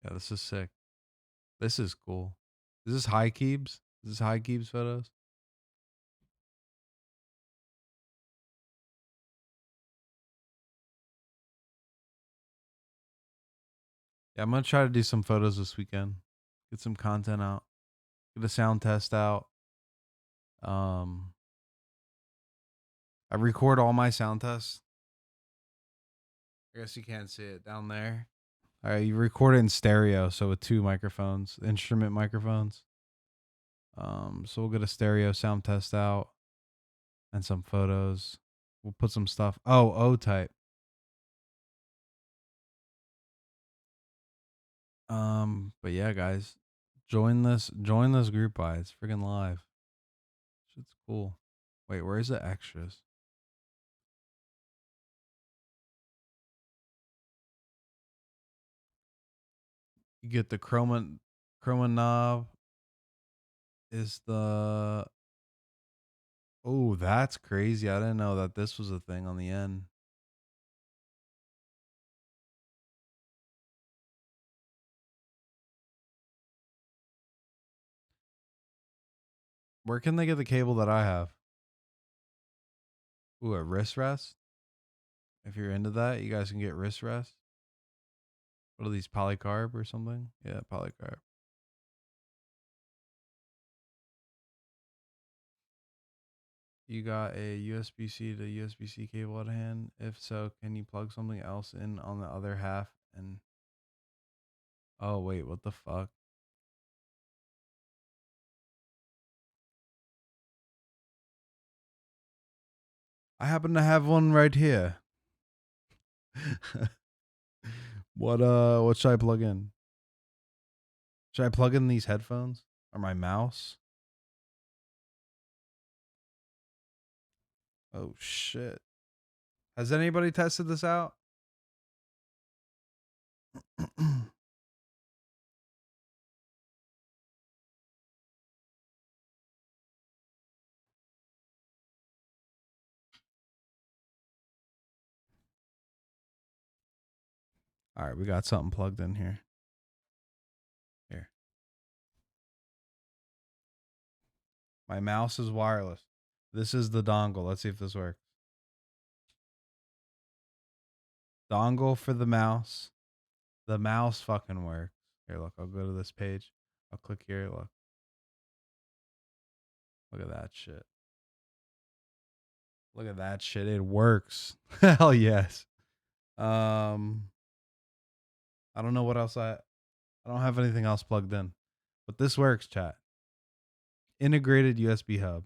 Yeah, this is sick. This is cool. Is this High Keebs? Is this High Keebs photos? Yeah, I'm gonna try to do some photos this weekend. Get some content out. Get a sound test out. I record all my sound tests. I guess you can't see it down there. All right, you record it in stereo, so with 2 microphones, instrument microphones. So we'll get a stereo sound test out and some photos. We'll put some stuff. Oh, O type. But yeah, guys, join this group buy. It's freaking live. Shit's cool. Wait, where's the extras? You get the chroma knob is the oh, that's crazy. I didn't know that this was a thing on the end. Where can they get the cable that I have? Ooh, a wrist rest? If you're into that, you guys can get wrist rest. What are these, polycarb or something? Yeah, polycarb. You got a USB-C to USB-C cable at hand? If so, can you plug something else in on the other half and oh wait, what the fuck? I happen to have one right here. What should I plug in? Should I plug in these headphones or my mouse? Oh shit. Has anybody tested this out? All right, we got something plugged in here. Here. My mouse is wireless. This is the dongle. Let's see if this works. Dongle for the mouse. The mouse fucking works. Here, look. I'll go to this page. I'll click here. Look. Look at that shit. Look at that shit. It works. Hell yes. I don't know what else I don't have anything else plugged in. But this works, chat. Integrated USB hub.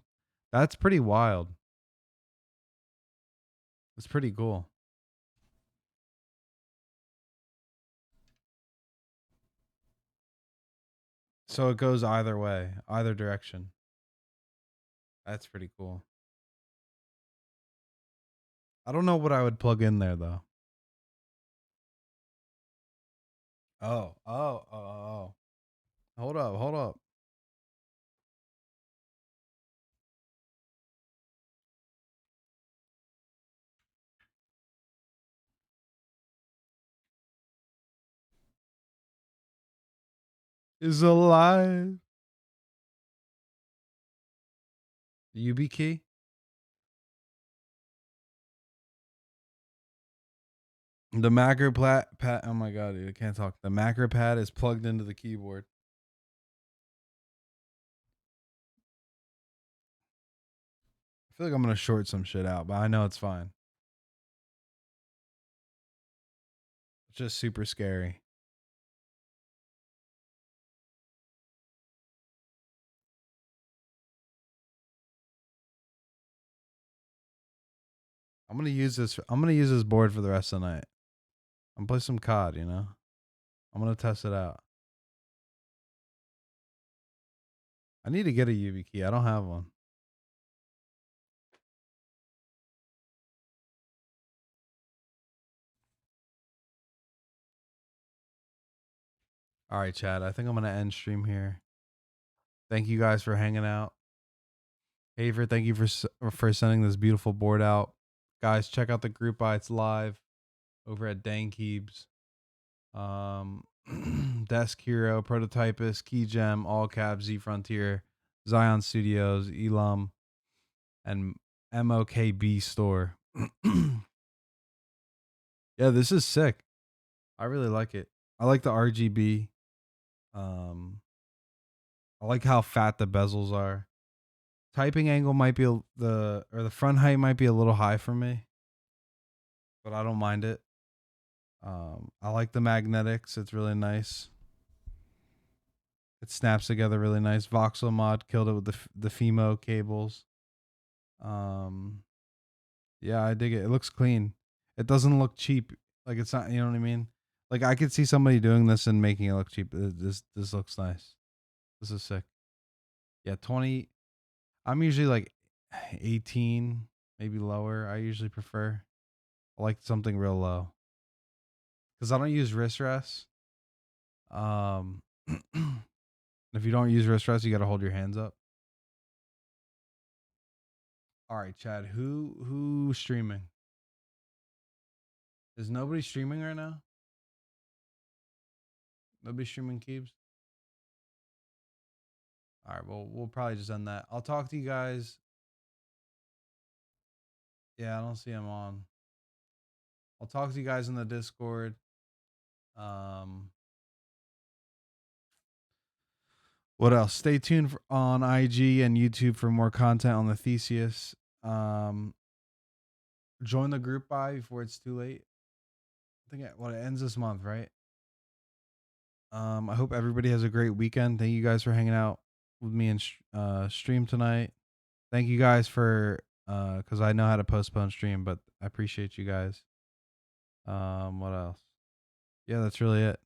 That's pretty wild. It's pretty cool. So it goes either way, either direction. That's pretty cool. I don't know what I would plug in there though. Oh. Hold up. Is alive. UB key? The macro pad. Oh my god, dude, I can't talk. The macro pad is plugged into the keyboard. I feel like I'm gonna short some shit out, but I know it's fine. It's just super scary. I'm gonna use this. I'm gonna use this board for the rest of the night. I'm gonna play some COD. You know, I'm gonna test it out. I need to get a UV key. I don't have one. All right, Chad. I think I'm gonna end stream here. Thank you guys for hanging out. Haver, thank you for sending this beautiful board out. Guys, check out the group buy. It's live over at Dang Keebs. Desk Hero, Prototypist, Keygem, All Caps, Z Frontier, Zion Studios, Elam, and MOKB Store. Yeah, this is sick. I really like it. I like the RGB. I like how fat the bezels are. Typing angle might be the front height might be a little high for me, but I don't mind it. I like the magnetics. It's really nice. It snaps together really nice. Voxel mod killed it with the FEMO cables. Yeah, I dig it. It looks clean. It doesn't look cheap. Like it's not. You know what I mean? Like I could see somebody doing this and making it look cheap. This looks nice. This is sick. Yeah, 20. I'm usually like 18, maybe lower. I usually prefer. I like something real low because I don't use wrist rests. Um, if you don't use wrist rests, you got to hold your hands up. All right, Chad. Who's streaming? Is nobody streaming right now? Nobody streaming Keebs? All right, well, we'll probably just end that. I'll talk to you guys. Yeah, I don't see him on. I'll talk to you guys in the Discord. What else? Stay tuned on IG and YouTube for more content on the Theseus. Join the group buy before it's too late. I think it ends this month, right? I hope everybody has a great weekend. Thank you guys for hanging out with me and stream tonight. Thank you guys for because I know how to postpone stream, but I appreciate you guys. What else? Yeah, that's really it.